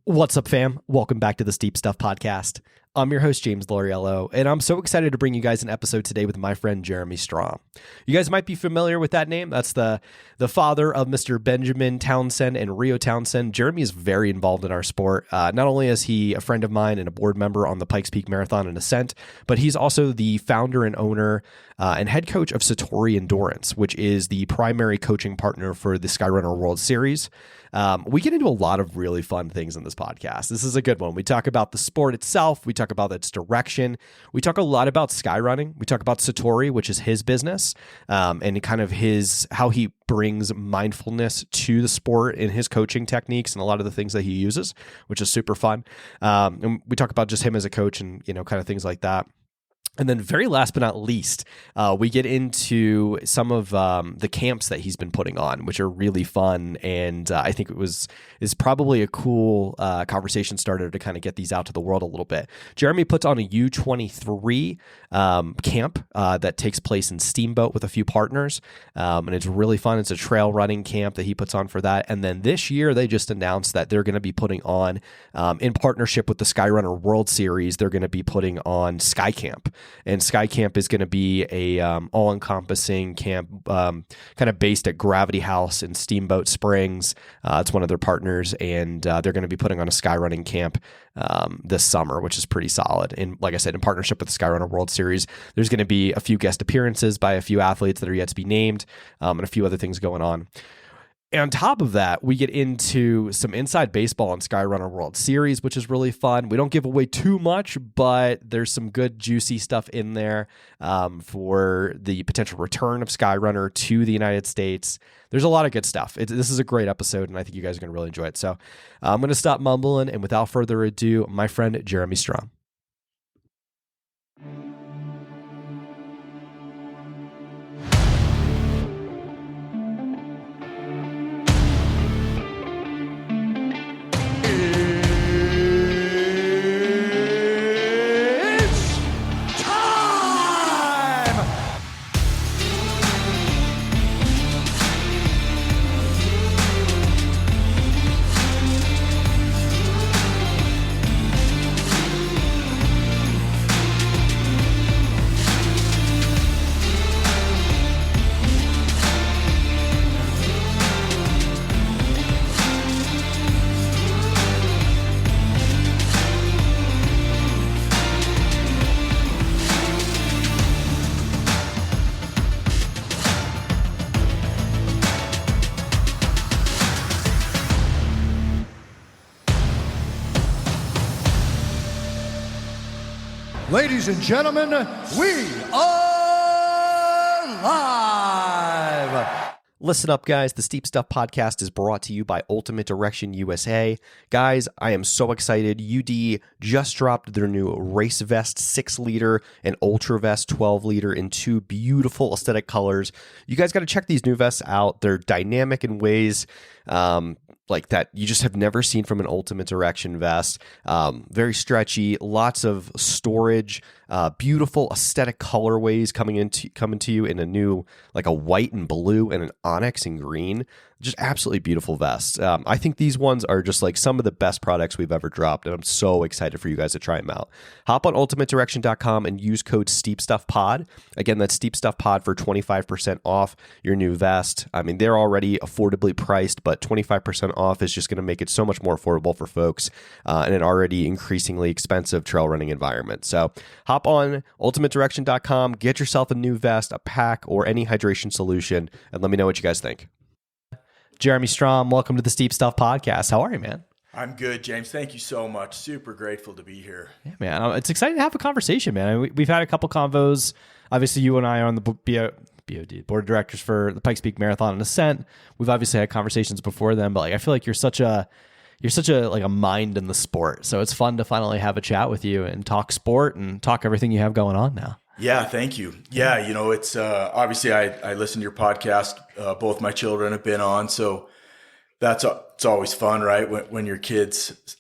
What's up, fam? Welcome back to the Steep Stuff Podcast. I'm your host, James Loriello, and I'm so excited to bring you guys an episode today with my friend, Jeremy Strom. You guys might be familiar with that name. That's the father of Mr. Benjamin Townsend and Rio Townsend. Jeremy is very involved in our sport. Not only is he a friend of mine and a board member on the Pikes Peak Marathon and Ascent, but he's also the founder and owner and head coach of Satori Endurance, which is the primary coaching partner for the Skyrunner World Series. We get into a lot of really fun things in this podcast. This is a good one. We talk about the sport itself. We talk about its direction. We talk a lot about skyrunning. We talk about Satori, which is his business, and kind of how he brings mindfulness to the sport in his coaching techniques and a lot of the things that he uses, which is super fun. And we talk about just him as a coach and, kind of things like that. And then very last but not least, we get into some of the camps that he's been putting on, which are really fun. And I think is probably a cool conversation starter to kind of get these out to the world a little bit. Jeremy puts on a U23 camp that takes place in Steamboat with a few partners. And it's really fun. It's a trail running camp that he puts on for that. And then this year, they just announced that they're going to be putting on, in partnership with the Skyrunner World Series, they're going to be putting on Sky Camp. And Sky Camp is going to be a all-encompassing camp kind of based at Gravity House in Steamboat Springs. It's one of their partners, and they're going to be putting on a skyrunning camp this summer, which is pretty solid. And like I said, in partnership with the Skyrunner World Series, there's going to be a few guest appearances by a few athletes that are yet to be named, and a few other things going on. And on top of that, we get into some inside baseball on Skyrunner World Series, which is really fun. We don't give away too much, but there's some good juicy stuff in there for the potential return of Skyrunner to the United States. There's a lot of good stuff. This is a great episode, and I think you guys are going to really enjoy it. So I'm going to stop mumbling, and without further ado, my friend Jeremy Strom. Ladies and gentlemen, we are live. Listen up, guys. The Steep Stuff Podcast is brought to you by Ultimate Direction USA. Guys, I am so excited. UD just dropped their new Race Vest 6-liter and Ultra Vest 12-liter in two beautiful aesthetic colors. You guys got to check these new vests out. They're dynamic in ways like that you just have never seen from an Ultimate Direction vest. Very stretchy, lots of storage, beautiful aesthetic colorways coming to you in a new, like a white and blue and an onyx and green. Just absolutely beautiful vests. I think these ones are just like some of the best products we've ever dropped, and I'm so excited for you guys to try them out. Hop on ultimatedirection.com and use code SteepStuffPod. Again, that's SteepStuffPod for 25% off your new vest. I mean, they're already affordably priced, but 25% off is just going to make it so much more affordable for folks in an already increasingly expensive trail running environment. So hop on ultimatedirection.com, get yourself a new vest, a pack, or any hydration solution, and let me know what you guys think. Jeremy Strom, welcome to the Steep Stuff Podcast. How are you, man? I'm good, James. Thank you so much. Super grateful to be here. Yeah, man. It's exciting to have a conversation, man. We've had a couple convos. Obviously, you and I are on the BOD, board of directors for the Pikes Peak Marathon and Ascent. We've obviously had conversations before them, but like I feel like you're such a like a mind in the sport. So it's fun to finally have a chat with you and talk sport and talk everything you have going on now. Yeah, thank you. Yeah, it's obviously I listen to your podcast. Both my children have been on, so it's always fun, right? When your kids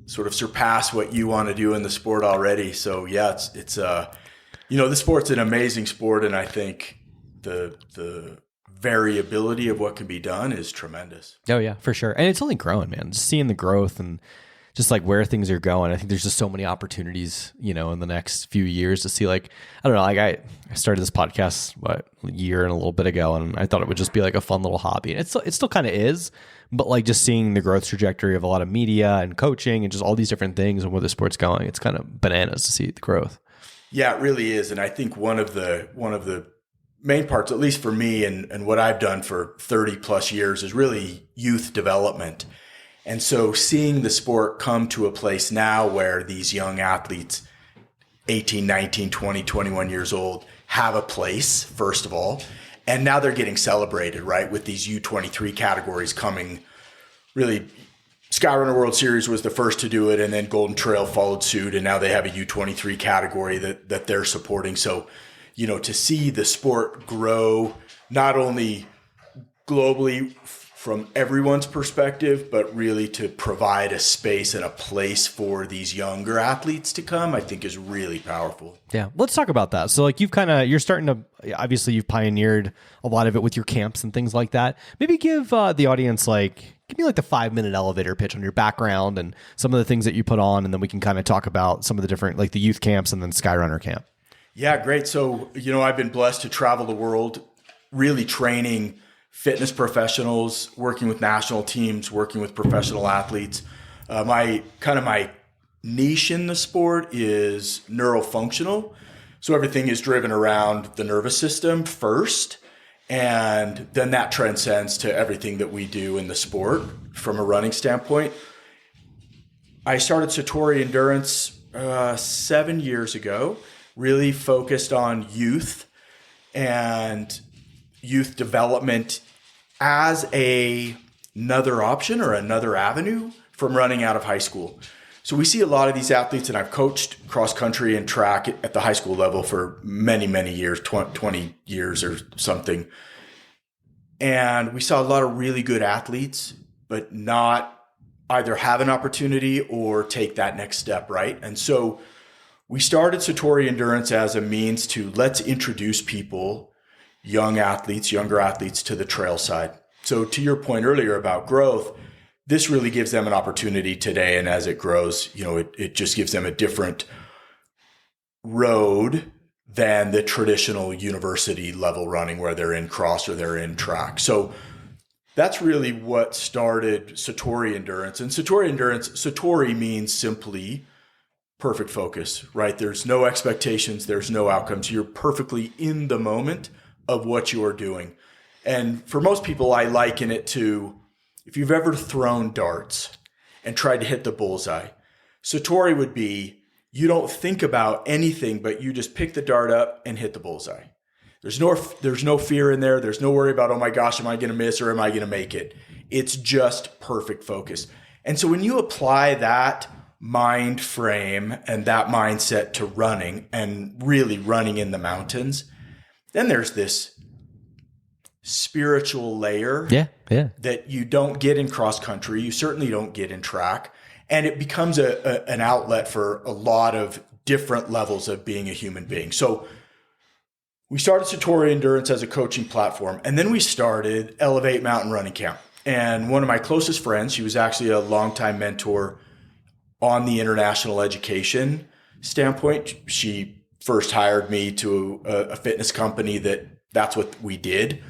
sort of surpass what you want to do in the sport already. So yeah, it's the sport's an amazing sport, and I think the variability of what can be done is tremendous. Oh yeah, for sure. And it's only growing, man. Just seeing the growth and just like where things are going. I think there's just so many opportunities, in the next few years to see, like, I don't know, like I started this podcast, a year and a little bit ago, and I thought it would just be like a fun little hobby. And it still kind of is, but like just seeing the growth trajectory of a lot of media and coaching and just all these different things and where the sport's going, it's kind of bananas to see the growth. Yeah, it really is. And I think one of the main parts, at least for me and what I've done for 30 plus years, is really youth development. And so seeing the sport come to a place now where these young athletes, 18, 19, 20, 21 years old, have a place, first of all. And now they're getting celebrated, right? With these U23 categories coming. Really, Skyrunner World Series was the first to do it, and then Golden Trail followed suit. And now they have a U23 category that they're supporting. So, to see the sport grow, not only globally from everyone's perspective, but really to provide a space and a place for these younger athletes to come, I think is really powerful. Yeah. Let's talk about that. So like you're starting to, obviously you've pioneered a lot of it with your camps and things like that. Maybe give the audience give me the 5-minute elevator pitch on your background and some of the things that you put on. And then we can kind of talk about some of the different, the youth camps and then Skyrunner camp. Yeah, great. So, I've been blessed to travel the world, really training fitness professionals, working with national teams, working with professional athletes. My niche in the sport is neurofunctional. So everything is driven around the nervous system first, and then that transcends to everything that we do in the sport from a running standpoint. I started Satori Endurance 7 years ago, really focused on youth and youth development as another option or another avenue from running out of high school. So we see a lot of these athletes, and I've coached cross country and track at the high school level for many, many years, 20 years or something. And we saw a lot of really good athletes, but not either have an opportunity or take that next step, right? And so we started Satori Endurance as a means to let's introduce people, younger athletes to the trail side. So to your point earlier about growth, this really gives them an opportunity today. And as it grows, it just gives them a different road than the traditional university level running where they're in cross or they're in track. So that's really what started Satori Endurance. And Satori means simply perfect focus, right? There's no expectations. There's no outcomes. You're perfectly in the moment of what you are doing. And for most people, I liken it to if you've ever thrown darts and tried to hit the bullseye. Satori would be, you don't think about anything, but you just pick the dart up and hit the bullseye. There's no fear in there. There's no worry about, oh my gosh, am I going to miss or am I going to make it? It's just perfect focus. And so when you apply that mind frame and that mindset to running and really running in the mountains, then there's this spiritual layer that you don't get in cross country. You certainly don't get in track. And it becomes an outlet for a lot of different levels of being a human being. So we started Satori Endurance as a coaching platform. And then we started Elevate Mountain Running Camp. And one of my closest friends, she was actually a longtime mentor on the international education standpoint. She first hired me to a fitness company that's what we did.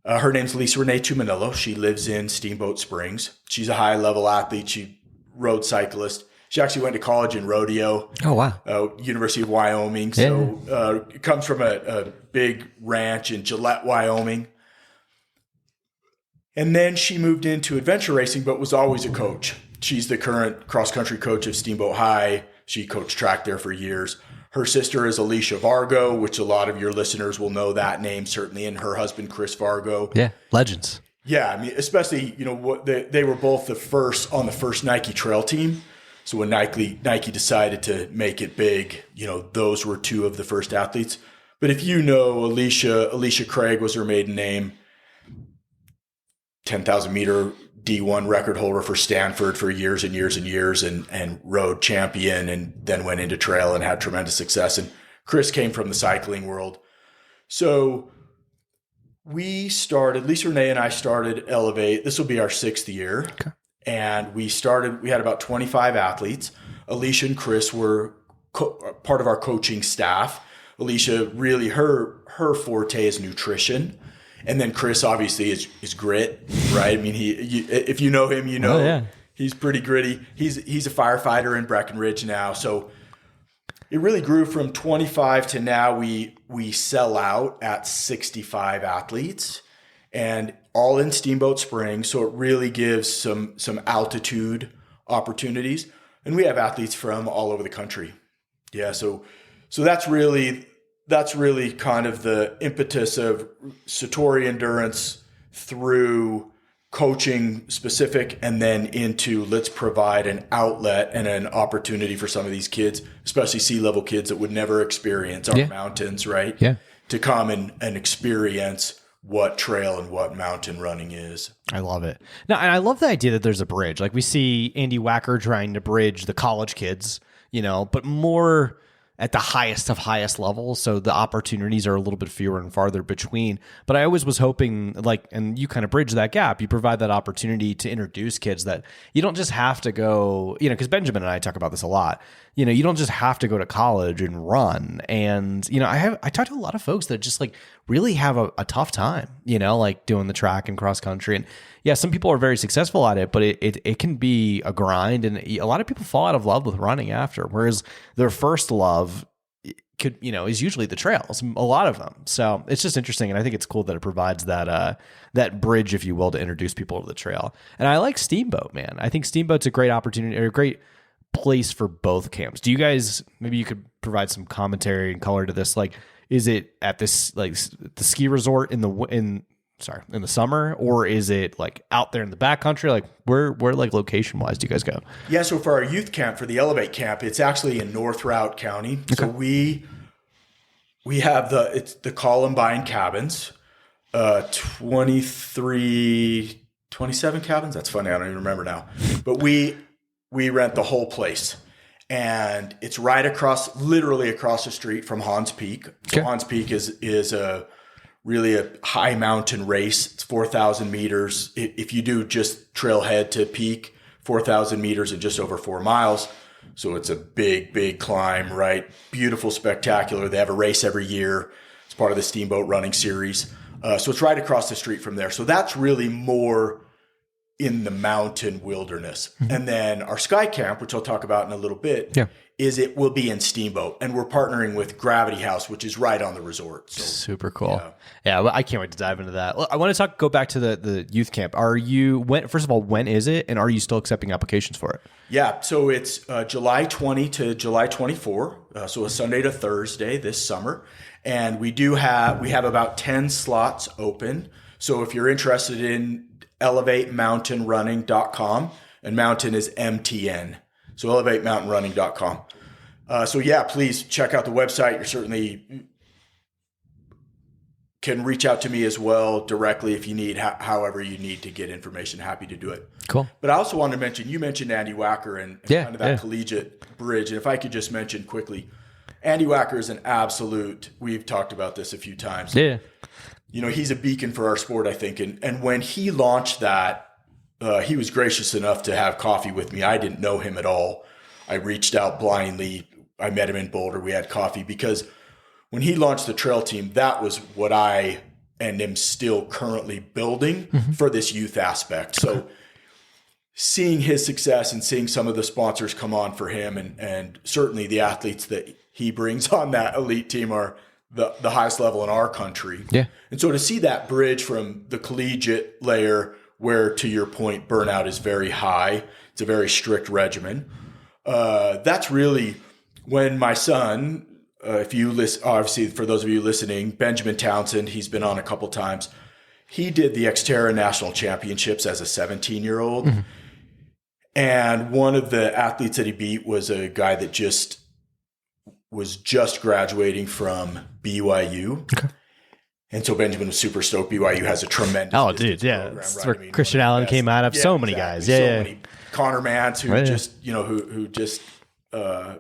Her name's Lisa Renee Tumanillo. She lives in Steamboat Springs. She's a high-level athlete. She road cyclist. She actually went to college in rodeo. Oh, wow. University of Wyoming. So comes from a big ranch in Gillette, Wyoming. And then she moved into adventure racing, but was always a coach. She's the current cross-country coach of Steamboat High. She coached track there for years. Her sister is Alicia Vargo, which a lot of your listeners will know that name, certainly, and her husband, Chris Vargo. Yeah, legends. Yeah, I mean, especially, they were both the first on the first Nike trail team. So when Nike decided to make it big, those were two of the first athletes. But if you know Alicia Craig was her maiden name, 10,000 meter D1 record holder for Stanford for years and years and years, and road champion, and then went into trail and had tremendous success. And Chris came from the cycling world. So Lisa Renee and I started Elevate. This will be our 6th year. Okay. And we had about 25 athletes. Alicia and Chris were part of our coaching staff. Alicia, really her forte is nutrition. And then Chris obviously is grit, right? I mean, if you know him, he's pretty gritty. He's a firefighter in Breckenridge now. So it really grew from 25 to now we sell out at 65 athletes and all in Steamboat Springs. So it really gives some altitude opportunities. And we have athletes from all over the country. Yeah. So that's really kind of the impetus of Satori Endurance through coaching specific and then into let's provide an outlet and an opportunity for some of these kids, especially sea-level kids that would never experience our mountains, right? Yeah. To come and experience what trail and what mountain running is. I love it. Now, and I love the idea that there's a bridge. Like we see Andy Wacker trying to bridge the college kids, but more at the highest of highest levels. So the opportunities are a little bit fewer and farther between. But I always was hoping and you kind of bridge that gap. You provide that opportunity to introduce kids that you don't just have to go, because Benjamin and I talk about this a lot. You don't just have to go to college and run. And, I talk to a lot of folks that just really have a tough time, doing the track and cross country. And yeah, some people are very successful at it, but it can be a grind. And a lot of people fall out of love with running after, whereas their first love is usually the trails, a lot of them. So it's just interesting. And I think it's cool that it provides that bridge, if you will, to introduce people to the trail. And I like Steamboat, man. I think Steamboat's a great opportunity or a great place for both camps. Do you guys, maybe you could provide some commentary and color to this? Is it at this, the ski resort in the summer, or is it out there in the backcountry? Where location wise do you guys go? Yeah. So for our youth camp, for the Elevate camp, it's actually in North Routt County. Okay. So we have the Columbine cabins, 27 cabins. That's funny. I don't even remember now, but we rent the whole place. And it's right literally across the street from Hans Peak. So Hans Peak is really a high mountain race. It's 4,000 meters. If you do just trailhead to peak, 4,000 meters in just over 4 miles. So it's a big, big climb, right? Beautiful, spectacular. They have a race every year. It's part of the Steamboat Running Series. So it's right across the street from there. So that's really more in the mountain wilderness. Mm-hmm. And then our Sky Camp, which I'll talk about in a little bit, it will be in Steamboat. And we're partnering with Gravity House, which is right on the resort. So, super cool. Yeah, well, I can't wait to dive into that. Well, I want to go back to the youth camp. First of all, when is it? And are you still accepting applications for it? Yeah, so it's July 20 to July 24. So a Sunday to Thursday this summer. And we have about 10 slots open. So if you're interested in elevatemountainrunning.com, and mountain is MTN. So elevatemountainrunning.com. So yeah, please check out the website. You certainly can reach out to me as well directly if you need, however you need to get information. Happy to do it. Cool. But I also wanted to mention, you mentioned Andy Wacker and kind of that collegiate bridge. And if I could just mention quickly, Andy Wacker is an absolute, we've talked about this a few times. Yeah. He's a beacon for our sport, I think. And when he launched that, he was gracious enough to have coffee with me. I didn't know him at all. I reached out blindly. I met him in Boulder. We had coffee because when he launched the trail team, that was what I and am still currently building for this youth aspect. So seeing his success and seeing some of the sponsors come on for him and certainly the athletes that he brings on that elite team are the highest level in our country. Yeah. And so to see that bridge from the collegiate layer where, to your point, burnout is very high, it's a very strict regimen. That's really when my son, if you listen, obviously for those of you listening, Benjamin Townsend, he's been on a couple times. He did the Xterra National Championships as a 17-year-old. Mm-hmm. And one of the athletes that he beat was a guy that was just graduating from BYU. Okay. And so Benjamin was super stoked. BYU has a tremendous program, it's right? Where Christian Allen came out of. So many guys. Many. Connor Mance, who who just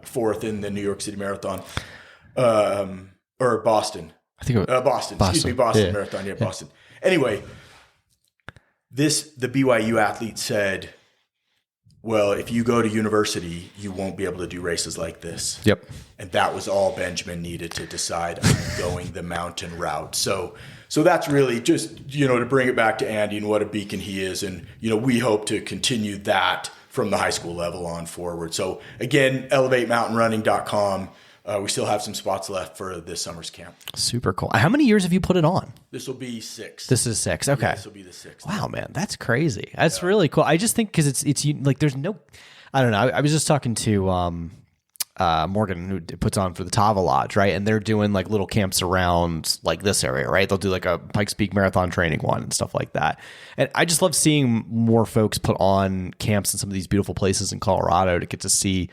fourth in the New York City Marathon. Or Boston. I think it was Boston. Excuse me, Boston Marathon. Yeah, Boston. Anyway, the BYU athlete said, well, if you go to university, you won't be able to do races like this. Yep. And that was all Benjamin needed to decide on going the mountain route. So that's really just, to bring it back to Andy and what a beacon he is. And, we hope to continue that from the high school level on forward. So again, elevatemountainrunning.com. We still have some spots left for this summer's camp. Super cool. How many years have you put it on? This will be 6. This is 6. Okay. Yeah, this will be the 6th. Wow, man, that's crazy. That's really cool. I just think because it's like there's no, I don't know. I was just talking to Morgan, who puts on for the Tava Lodge, right? And they're doing like little camps around like this area, right? They'll do like a Pikes Peak Marathon training one and stuff like that. And I just love seeing more folks put on camps in some of these beautiful places in Colorado to get to see,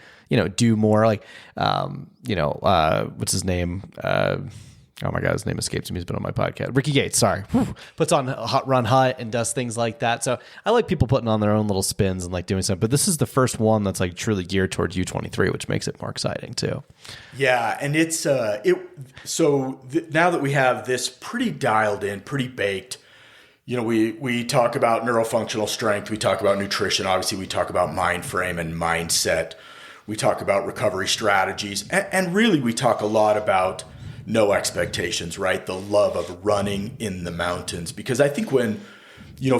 do more like, what's his name? Oh my God, his name escapes me. He's been on my podcast. Ricky Gates, sorry. Whew. Puts on Hot Run Hut and does things like that. So I like people putting on their own little spins and like doing something. But this is the first one that's like truly geared towards U23, which makes it more exciting too. Yeah, and it's now that we have this pretty dialed in, pretty baked. We talk about neurofunctional strength. We talk about nutrition. Obviously, we talk about mind frame and mindset. We talk about recovery strategies, and really, we talk a lot about no expectations, right? The love of running in the mountains. Because I think when,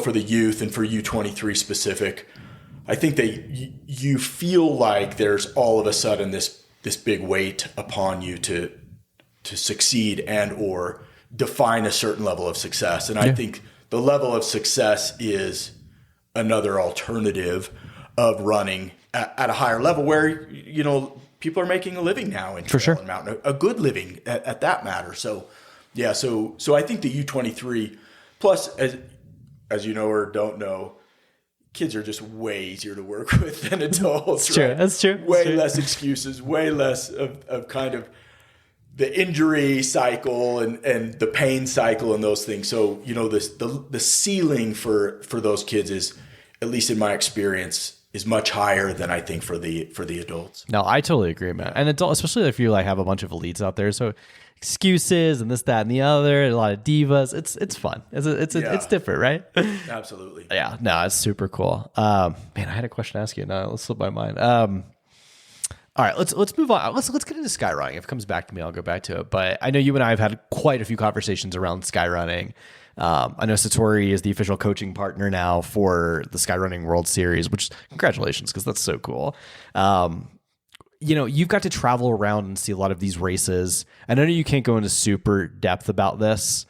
for the youth and for U23 specific, I think that you feel like there's all of a sudden this big weight upon you to succeed and or define a certain level of success. And I think the level of success is another alternative of running at a higher level where, people are making a living now in trail and mountain, a good living at that matter. So, yeah, so I think the U23 plus, as you know or don't know, kids are just way easier to work with than adults. That's true. That's true. Way less excuses, way less of kind of the injury cycle and the pain cycle and those things. So, the ceiling for those kids is, at least in my experience, is much higher than I think for the adults. No, I totally agree, man. And especially if you like have a bunch of elites out there. So excuses and this, that, and the other, and a lot of divas. It's fun. It's different, right? Absolutely. Yeah. No, it's super cool. Man, I had a question to ask you. No, let's slip my mind. All right, let's move on. Let's get into skyrunning. If it comes back to me, I'll go back to it. But I know you and I have had quite a few conversations around skyrunning. I know Satori is the official coaching partner now for the Skyrunner World Series, which congratulations, because that's so cool. You've got to travel around and see a lot of these races. And I know you can't go into super depth about this,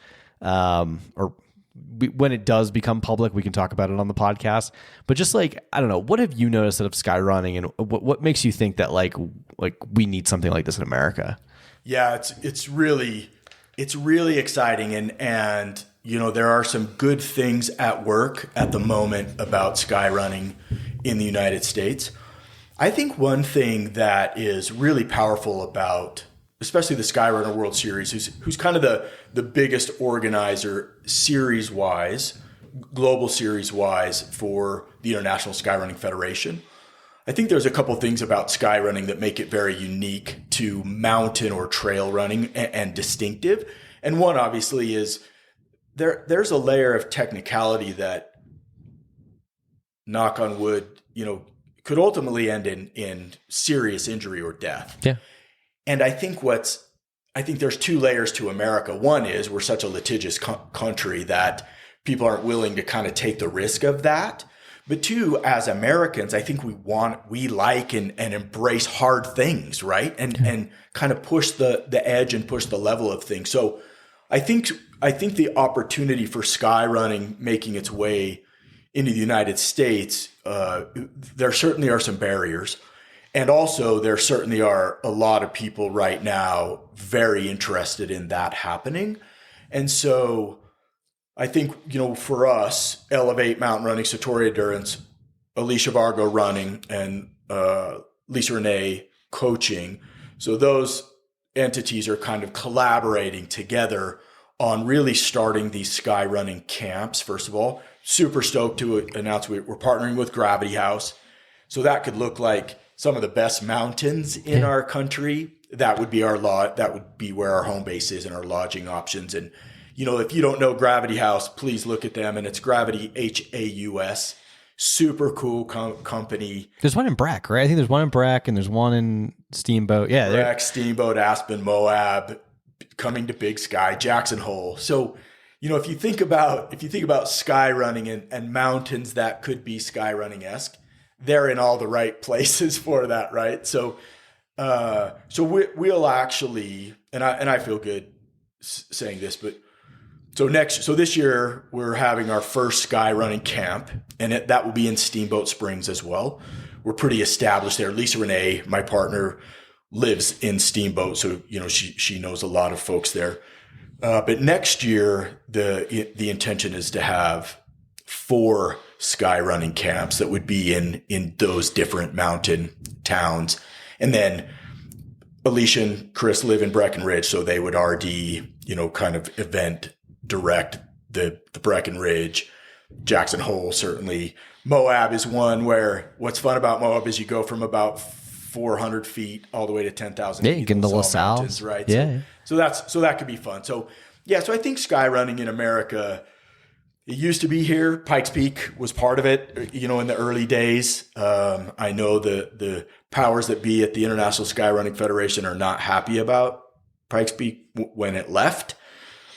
when it does become public, we can talk about it on the podcast. But just like, I don't know, what have you noticed of skyrunning, and what makes you think that like we need something like this in America? Yeah, it's really exciting, and there are some good things at work at the moment about skyrunning in the United States. I think one thing that is really powerful about, especially the Skyrunner World Series, who's kind of the biggest organizer series-wise, global series-wise for the International Skyrunning Federation. I think there's a couple things about skyrunning that make it very unique to mountain or trail running and distinctive. And one obviously is there's a layer of technicality that, knock on wood, could ultimately end in serious injury or death. Yeah. And I think there's two layers to America. One is we're such a litigious country that people aren't willing to kind of take the risk of that. But two, as Americans, I think we like and embrace hard things, right? And kind of push the edge and push the level of things. So I think the opportunity for skyrunning making its way into the United States, there certainly are some barriers. And also there certainly are a lot of people right now very interested in that happening. And so I think, for us, Elevate Mountain Running, Satori Endurance, Alicia Vargo Running, and Lisa Renee Coaching. So those entities are kind of collaborating together on really starting these skyrunning camps. First of all, super stoked to announce we're partnering with Gravity House. So that could look like some of the best mountains in our country. That would be that would be where our home base is and our lodging options. And if you don't know Gravity House, please look at them. And it's Gravity, Haus, super cool company. There's one in Breck, right? I think there's one in Breck and there's one in Steamboat. Yeah. Breck, Steamboat, Aspen, Moab, coming to Big Sky, Jackson Hole. So, if you think about sky running and mountains that could be sky running-esque, they're in all the right places for that, right? So we'll actually, and I feel good saying this, but so this year we're having our first sky running camp, and that will be in Steamboat Springs as well. We're pretty established there. Lisa Renee, my partner, lives in Steamboat, so she knows a lot of folks there. But next year, the intention is to have 4 sky running camps that would be in those different mountain towns, and then Alicia and Chris live in Breckenridge, so they would RD, kind of event direct the Breckenridge, Jackson Hole, certainly. Moab is one where what's fun about Moab is you go from about 400 feet all the way to 10,000 feet. Yeah, you get into LaSalle. Mountains, right? Yeah. So that could be fun. So I think sky running in America, it used to be here. Pikes Peak was part of it, in the early days. I know the powers that be at the International Skyrunning Federation are not happy about Pikes Peak when it left.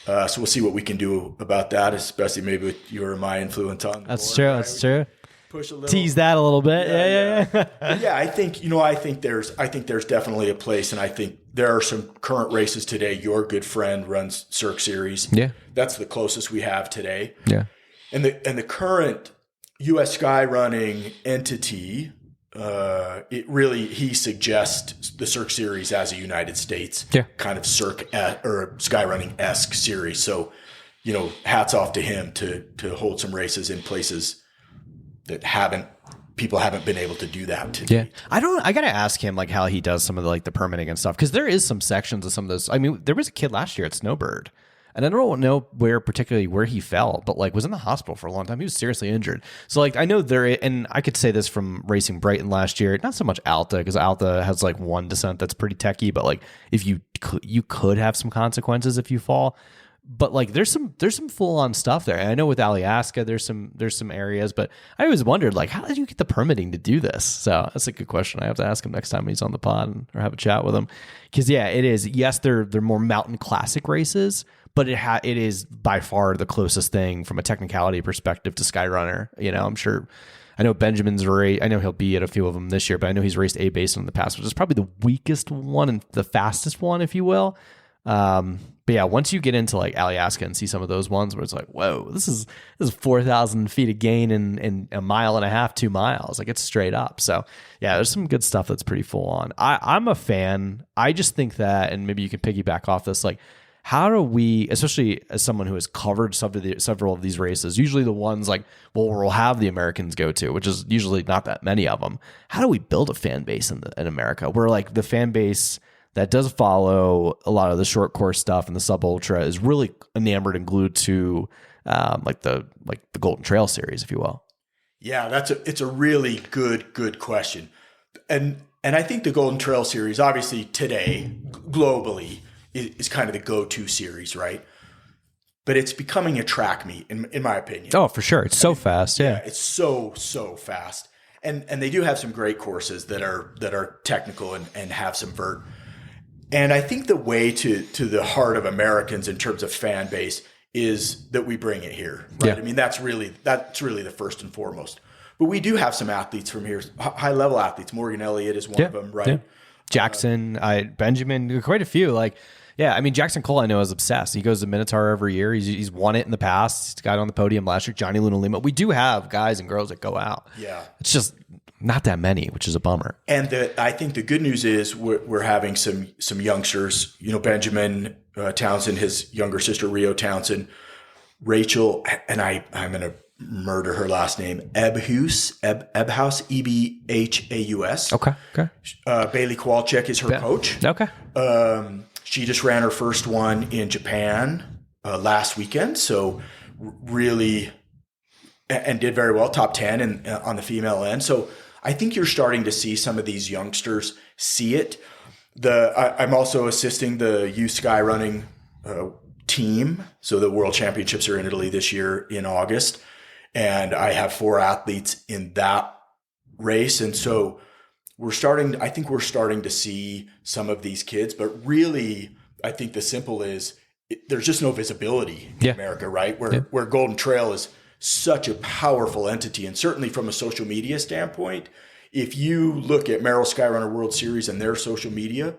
So we'll see what we can do about that, especially maybe with your and my influence on. That's true. That's true. Push a little, tease that a little bit. Yeah. Yeah, I think there's definitely a place, and I think there are some current races today. Your good friend runs Cirque Series. Yeah, that's the closest we have today. Yeah, and the current U.S. sky running entity, he suggests the Cirque Series as a United States kind of Cirque or sky running esque series. So, hats off to him to hold some races in places that people haven't been able to do that today. Yeah. I got to ask him how he does some of the permitting and stuff. Cause there is some sections of some of those. I mean, there was a kid last year at Snowbird, and I don't know particularly where he fell, but was in the hospital for a long time. He was seriously injured. So I know and I could say this from racing Brighton last year, not so much Alta, cause Alta has one descent that's pretty techy, but if you could have some consequences if you fall. But there's some full on stuff there. And I know with Alaska there's some areas, but I always wondered how did you get the permitting to do this? So that's a good question. I have to ask him next time he's on the pod or have a chat with him. Because it is. Yes, they're more mountain classic races, but it is by far the closest thing from a technicality perspective to Skyrunner. I'm sure. I know Benjamin's race. I know he'll be at a few of them this year, but I know he's raced A Basin in the past, which is probably the weakest one and the fastest one, if you will. But yeah, once you get into Alaska and see some of those ones where it's whoa, this is 4,000 feet of gain in a mile and a half, 2 miles. It's straight up. So yeah, there's some good stuff that's pretty full on. I'm a fan. I just think that, and maybe you can piggyback off this, how do we, especially as someone who has covered several of these races, usually the ones we'll have the Americans go to, which is usually not that many of them. How do we build a fan base in America where the fan base that does follow a lot of the short course stuff and the sub ultra is really enamored and glued to the Golden Trail series, if you will? Yeah, it's a really good question. And I think the Golden Trail series, obviously today, globally, is kind of the go-to series, right? But it's becoming a track meet, in my opinion. Oh, for sure. It's so fast. Yeah, it's so fast. And they do have some great courses that are technical and have some vert. And I think the way to the heart of Americans in terms of fan base is that we bring it here, right? Yeah. I mean, that's really the first and foremost. But we do have some athletes from here, high level athletes. Morgan Elliott is one of them, right? Yeah. Jackson, Benjamin, quite a few. I mean, Jackson Cole, I know, is obsessed. He goes to Minotaur every year. He's won it in the past. He's got on the podium last year. Johnny Luna Lima. We do have guys and girls that go out. Yeah, it's just not that many, which is a bummer. And I think the good news is we're having some youngsters. Benjamin Townsend, his younger sister Rio Townsend, Rachel, and I'm going to murder her last name, Ebhaus, Ebhaus. Okay. Bailey Kowalczyk is her coach. Okay. She just ran her first one in Japan last weekend, so really, and did very well, top 10 on the female end. So I think you're starting to see some of these youngsters see it. I'm also assisting the youth sky running team. So the World Championships are in Italy this year in August. and I have 4 athletes in that race. And so I think we're starting to see some of these kids, but really, I think the simple is there's just no visibility in America, right? Where Golden Trail is such a powerful entity. And certainly from a social media standpoint, if you look at Merrill Skyrunner World Series and their social media,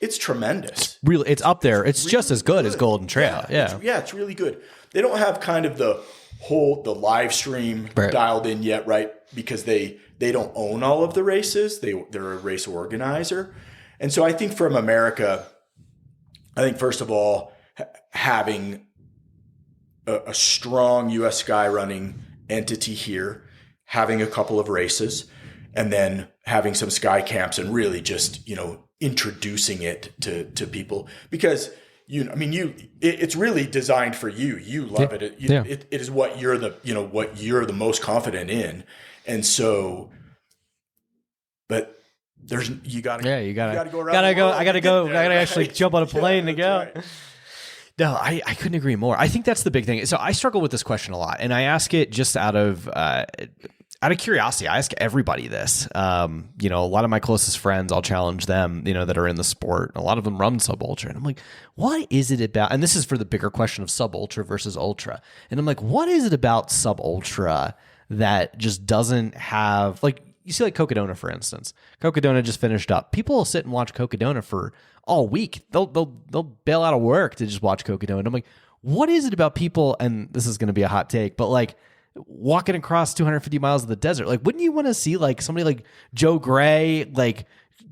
it's tremendous. Really, it's up there. It's just as good as Golden Trail. It's really good. They don't have kind of the live stream dialed in yet, right? Because they don't own all of the races. They're a race organizer. And so I think from America, first of all, having a strong U.S. skyrunning entity here, having a couple of races, and then having some sky camps and really just, introducing it to people, because it's really designed for you. You love it. It is what you're the most confident in. And so, but you gotta go around. I gotta actually jump on a plane to go. Right. No, I couldn't agree more. I think that's the big thing. So I struggle with this question a lot, and I ask it just out of curiosity. I ask everybody this. A lot of my closest friends, I'll challenge them, that are in the sport. A lot of them run sub ultra, and I'm like, what is it about? And this is for the bigger question of sub ultra versus ultra. And I'm like, what is it about sub ultra that just doesn't have, like, you see, like Cocodona, for instance. Cocodona just finished up. People will sit and watch Cocodona for all week. They'll bail out of work to just watch Cocodona. I'm like, what is it about people? And this is going to be a hot take, but like walking across 250 miles of the desert, like, wouldn't you want to see like somebody like Joe Gray, like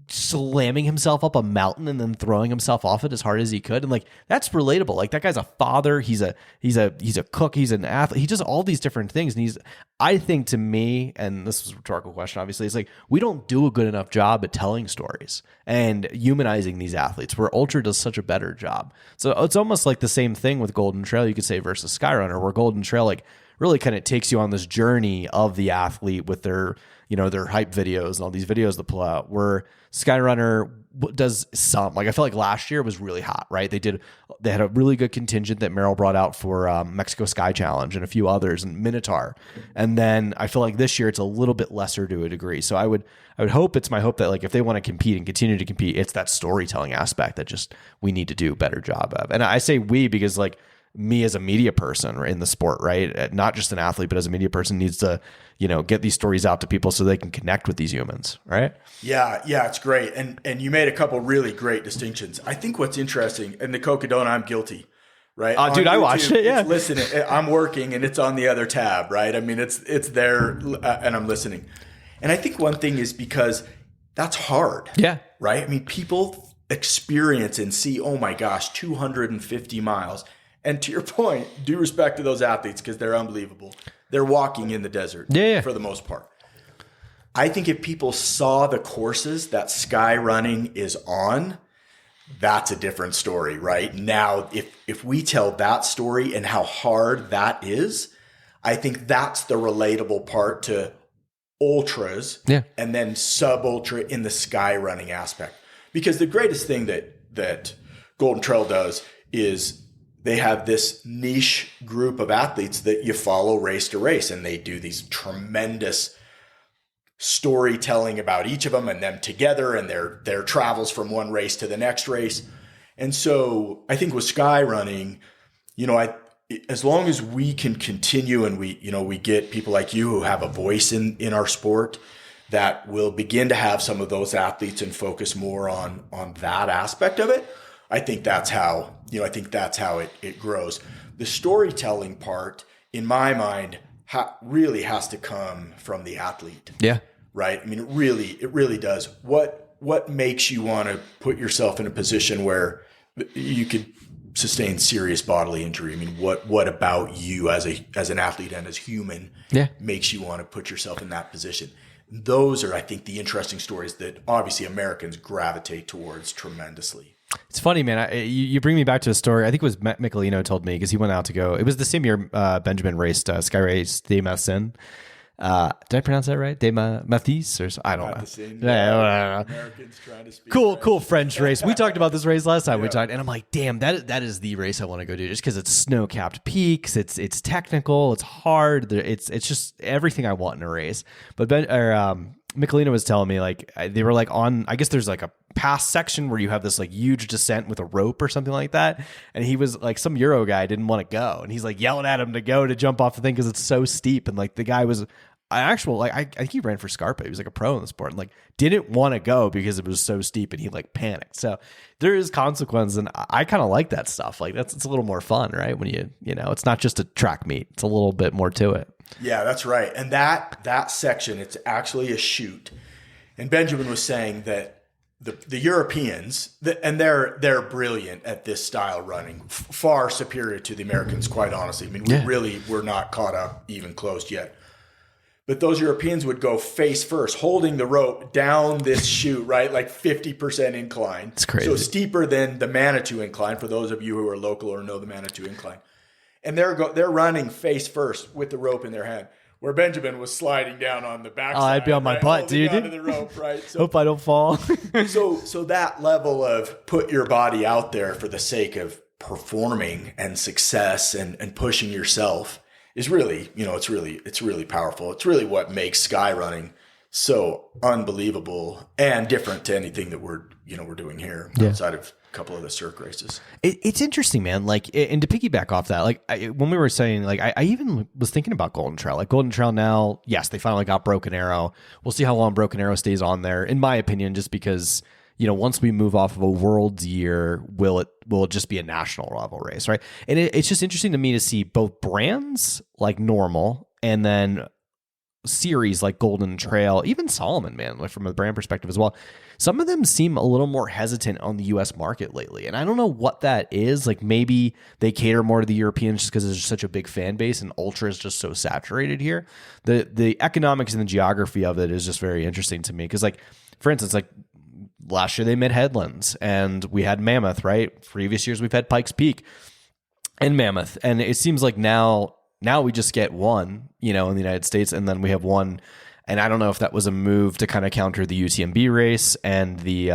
slamming himself up a mountain and then throwing himself off it as hard as he could? And like, that's relatable. Like, that guy's a father. He's a cook. He's an athlete. He does all these different things. And I think, to me, and this is a rhetorical question, obviously, it's like, we don't do a good enough job at telling stories and humanizing these athletes, where ultra does such a better job. So it's almost like the same thing with Golden Trail, you could say, versus Skyrunner, where Golden Trail, like, really kind of takes you on this journey of the athlete with their hype videos and all these videos that pull out, where Skyrunner does some. Like, I feel like last year was really hot, right? They had a really good contingent that Merrill brought out for Mexico Sky Challenge and a few others, and Minotaur. And then I feel like this year it's a little bit lesser to a degree. So I would hope, it's my hope that, like, if they want to compete and continue to compete, it's that storytelling aspect that just we need to do a better job of. And I say we because, like, me as a media person in the sport, right? Not just an athlete, but as a media person, needs to, get these stories out to people so they can connect with these humans, right? Yeah, it's great. And you made a couple really great distinctions. I think what's interesting, and the Cocodona, I'm guilty, right? Dude, I watched it. Yeah. Listen, I'm working and it's on the other tab, right? I mean, it's there and I'm listening. And I think one thing is because that's hard. Yeah. Right? I mean, people experience and see, oh my gosh, 250 miles. And to your point, due respect to those athletes, because they're unbelievable. They're walking in the desert for the most part. I think if people saw the courses that sky running is on, that's a different story, right? Now, if we tell that story and how hard that is, I think that's the relatable part to ultras and then sub-ultra in the sky running aspect. Because the greatest thing that Golden Trail does is they have this niche group of athletes that you follow race to race, and they do these tremendous storytelling about each of them and them together and their travels from one race to the next race. And so I think with sky running, as long as we can continue and we get people like you who have a voice in our sport, that will begin to have some of those athletes and focus more on that aspect of it. I think that's how it grows. The storytelling part, in my mind, really has to come from the athlete. Yeah. Right. I mean, it really does. What makes you want to put yourself in a position where you could sustain serious bodily injury? I mean, what about you as an athlete and as human makes you want to put yourself in that position? Those are, I think, the interesting stories that obviously Americans gravitate towards tremendously. It's funny, man. You bring me back to a story. I think it was Michelino told me, because he went out to go. It was the same year Benjamin raced Sky Race the Messin. Did I pronounce that right? Mathis or I don't know. Americans trying to speak Cool French race. We talked about this race last time. We talked, and I'm like, damn, that is the race I want to go do, just because it's snow-capped peaks, it's technical, it's hard, it's just everything I want in a race. But Michelina was telling me like they were like on, I guess there's like a pass section where you have this like huge descent with a rope or something like that, and he was like, some Euro guy didn't want to go, and he's like yelling at him to jump off the thing because it's so steep, and like the guy was I think he ran for Scarpa. He was like a pro in the sport and like didn't want to go because it was so steep and he like panicked. So there is consequence, and I kind of like that stuff. Like it's a little more fun, right? When you know, it's not just a track meet. It's a little bit more to it. Yeah, that's right. And that section, it's actually a chute. And Benjamin was saying that the Europeans, and they're brilliant at this style running, far superior to the Americans, quite honestly. I mean, we're not caught up even close yet. But those Europeans would go face first, holding the rope down this chute, right? Like 50% incline. It's crazy. So steeper than the Manitou incline, for those of you who are local or know the Manitou incline. And they're running face first with the rope in their hand, where Benjamin was sliding down on the backside. Oh, I'd be on my butt, dude. Onto the rope, right? So, hope I don't fall. so that level of put your body out there for the sake of performing and success and pushing yourself is really, you know, it's really powerful. It's really what makes sky running so unbelievable and different to anything that we're doing here outside of a couple of the circ races. It's interesting, man. Like, and to piggyback off that, like when we were saying, like, I even was thinking about Golden Trail. Like Golden Trail now, yes, they finally got Broken Arrow. We'll see how long Broken Arrow stays on there, in my opinion, just because, you know, once we move off of a world's year, will it just be a national level race, right? And it's just interesting to me to see both brands like normal and then series like Golden Trail, even Solomon, man, like from a brand perspective as well. Some of them seem a little more hesitant on the US market lately. And I don't know what that is. Like maybe they cater more to the Europeans just because there's such a big fan base and ultra is just so saturated here. The economics and the geography of it is just very interesting to me. Cause like, for instance, like last year they made Headlands and we had Mammoth, right? Previous years we've had Pikes Peak and Mammoth. And it seems like now we just get one, you know, in the United States, and then we have one. And I don't know if that was a move to kind of counter the UTMB race and the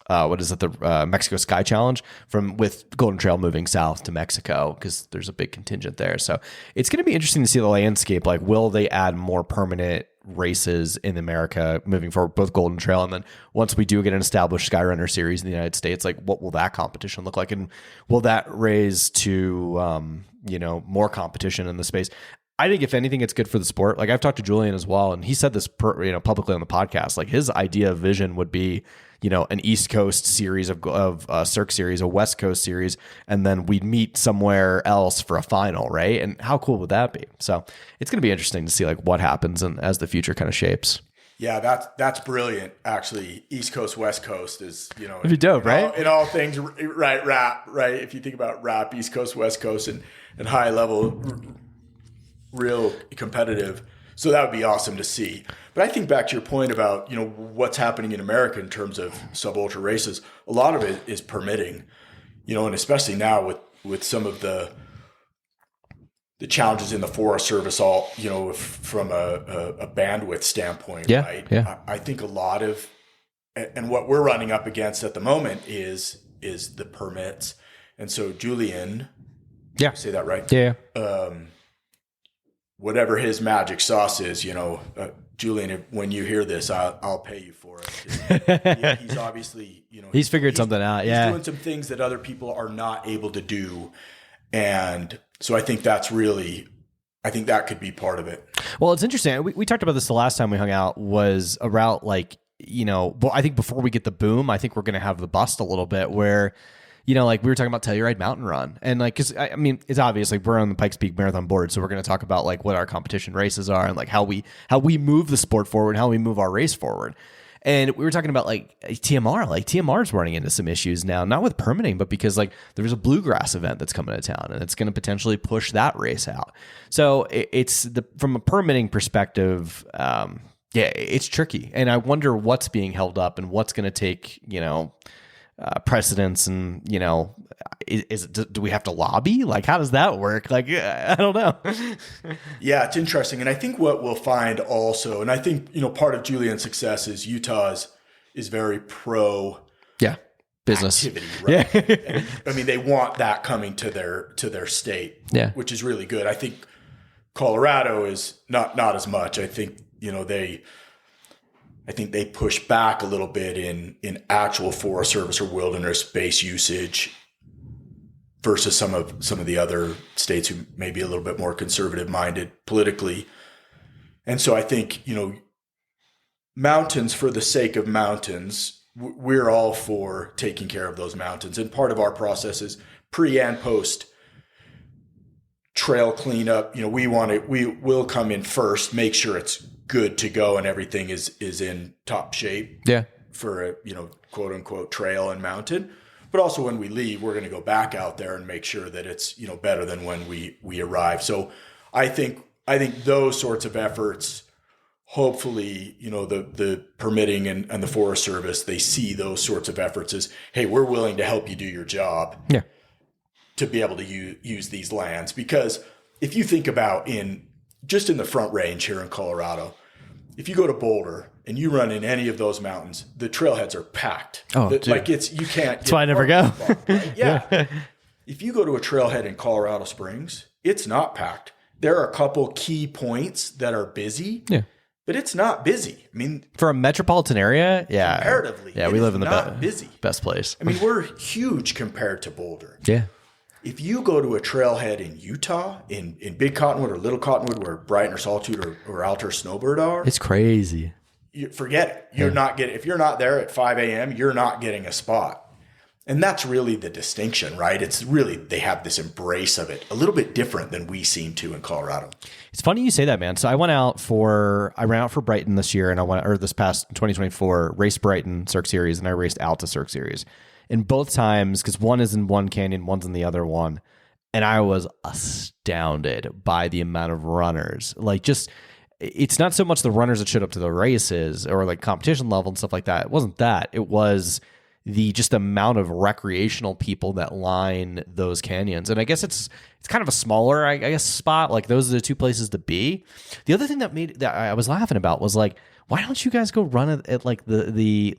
the Mexico Sky Challenge with Golden Trail moving south to Mexico because there's a big contingent there. So it's going to be interesting to see the landscape. Like, will they add more permanent races in America moving forward, both Golden Trail, and then once we do get an established Skyrunner series in the United States, like what will that competition look like, and will that raise to more competition in the space? I think if anything, it's good for the sport. Like I've talked to Julian as well, and he said this publicly on the podcast. Like his idea of vision would be, you know, an East Coast series of Cirque series, a West Coast series, and then we'd meet somewhere else for a final, right? And how cool would that be? So it's going to be interesting to see like what happens and as the future kind of shapes. Yeah, that's brilliant. Actually, East Coast, West Coast is, you know, it'd be dope, right? In all things, right? Rap, right? If you think about rap, East Coast, West Coast, and high level, real competitive. So that would be awesome to see. But I think back to your point about, you know, what's happening in America in terms of sub-ultra races, a lot of it is permitting, you know, and especially now with some of the challenges in the Forest Service, all, you know, from a bandwidth standpoint, right? Yeah. I think a lot of, and what we're running up against at the moment is the permits. And so Julian, say that right? Yeah. Whatever his magic sauce is, you know, Julian, when you hear this, I'll pay you for it. He's obviously, you know, he's figured something out. Yeah. He's doing some things that other people are not able to do. And so I think that could be part of it. Well, it's interesting. We talked about this the last time we hung out, was about like, you know, but I think before we get the boom, I think we're going to have the bust a little bit where, you know, like we were talking about Telluride Mountain Run, and like, cause I mean, it's obvious like we're on the Pikes Peak Marathon board. So we're going to talk about like what our competition races are and like how we move the sport forward, how we move our race forward. And we were talking about like TMR is running into some issues now, not with permitting, but because like there's a bluegrass event that's coming to town and it's going to potentially push that race out. So from a permitting perspective, it's tricky. And I wonder what's being held up and what's going to take, you know, precedents and, do we have to lobby? Like, how does that work? Like, I don't know. Yeah, it's interesting. And I think what we'll find also, and I think, part of Julian's success is Utah's is very pro business activity, right? Yeah. And, I mean, they want that coming to their state, which is really good. I think Colorado is not as much. I think, they push back a little bit in actual Forest Service or wilderness based usage versus some of the other states who may be a little bit more conservative minded politically. And so I think, mountains for the sake of mountains, we're all for taking care of those mountains. And part of our process is pre and post trail cleanup. We will come in first, make sure it's good to go and everything is in top shape for a, quote unquote trail and mountain. But also when we leave, we're going to go back out there and make sure that it's, better than when we arrive. So I think those sorts of efforts, hopefully, the permitting and the Forest Service, they see those sorts of efforts as, hey, we're willing to help you do your job to be able to use these lands. Because if you think about just in the Front Range here in Colorado, if you go to Boulder and you run in any of those mountains, the trailheads are packed. You can't. That's why I never go. Right? Yeah. If you go to a trailhead in Colorado Springs, it's not packed. There are a couple key points that are busy. Yeah. But it's not busy. I mean, for a metropolitan area, comparatively, we live in the busy. Best place. I mean, we're huge compared to Boulder. Yeah. If you go to a trailhead in Utah, in Big Cottonwood or Little Cottonwood, where Brighton or Solitude or Altar Snowbird are, it's crazy. Forget it. You're not getting. If you're not there at 5 a.m., you're not getting a spot. And that's really the distinction, right? It's really, they have this embrace of it, a little bit different than we seem to in Colorado. It's funny you say that, man. So I ran out for Brighton this year, and this past 2024, raced Brighton Cirque Series, and I raced Alta Cirque Series. And both times, because one is in one canyon, one's in the other one, and I was astounded by the amount of runners. Like, just, it's not so much the runners that showed up to the races or like competition level and stuff like that. It wasn't that. It was the just amount of recreational people that line those canyons. And I guess it's kind of a smaller, spot. Like, those are the two places to be. The other thing that I was laughing about was like, why don't you guys go run at like the